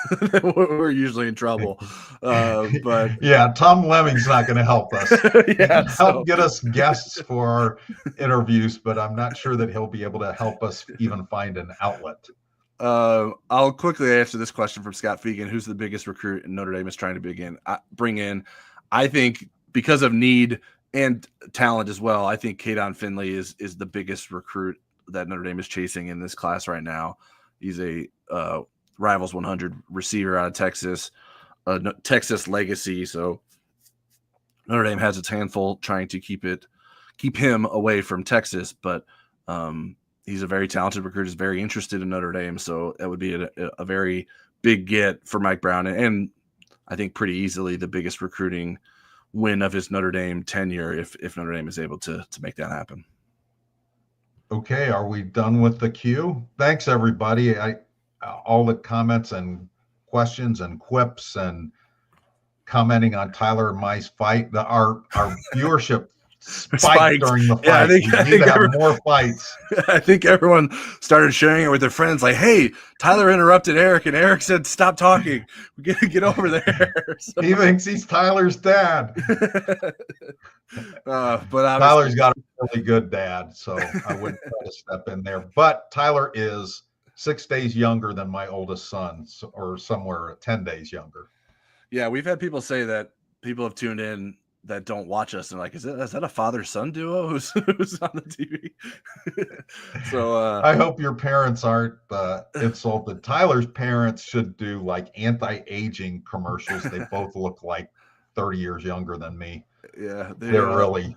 we're usually in trouble. But yeah, Tom Lemming's not going to help us. Yeah, help get us guests for our interviews, but I'm not sure that he'll be able to help us even find an outlet. I'll quickly answer this question from Scott Fegan. Who's the biggest recruit Notre Dame is trying to bring in? I think because of need and talent as well, I think Kadon Finley is the biggest recruit that Notre Dame is chasing in this class right now. He's a Rivals 100 receiver out of Texas, Texas legacy. So Notre Dame has its handful trying to keep him away from Texas, but he's a very talented recruit. He's very interested in Notre Dame, so that would be a very big get for Mike Brown, and I think pretty easily the biggest recruiting win of his Notre Dame tenure if Notre Dame is able to make that happen. Okay, are we done with the queue? Thanks, everybody. All the comments and questions and quips and commenting on Tyler and my fight. Our viewership spiked during the fight. Yeah, I think have more fights. I think everyone started sharing it with their friends, like, "Hey, Tyler interrupted Eric, and Eric said stop talking. We gotta get over there." So. He thinks he's Tyler's dad. But Tyler's got a really good dad, so I wouldn't try to step in there. But Tyler is 6 days younger than my oldest son, or somewhere 10 days younger. Yeah, we've had people say that people have tuned in that don't watch us and like, is that a father-son duo who's on the TV? So I hope your parents aren't insulted. Tyler's parents should do like anti-aging commercials. They both look like 30 years younger than me. Yeah, they're really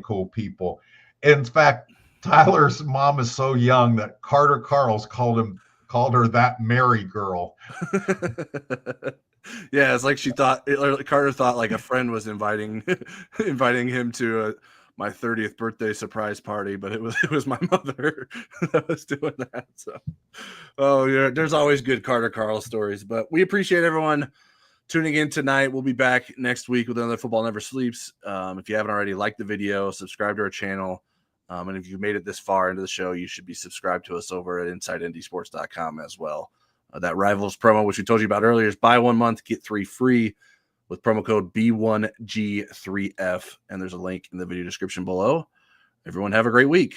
cool people. In fact, Tyler's mom is so young that Carter Carls called her that Mary girl. Yeah, it's like Carter thought like a friend was inviting him to my 30th birthday surprise party, but it was my mother that was doing that. So, yeah, there's always good Carter Carl stories. But we appreciate everyone tuning in tonight. We'll be back next week with another Football Never Sleeps. If you haven't already, like the video, subscribe to our channel. And if you've made it this far into the show, you should be subscribed to us over at InsideNDSports.com as well. That Rivals promo, which we told you about earlier, is buy 1 month, get 3 free with promo code B1G3F. And there's a link in the video description below. Everyone have a great week.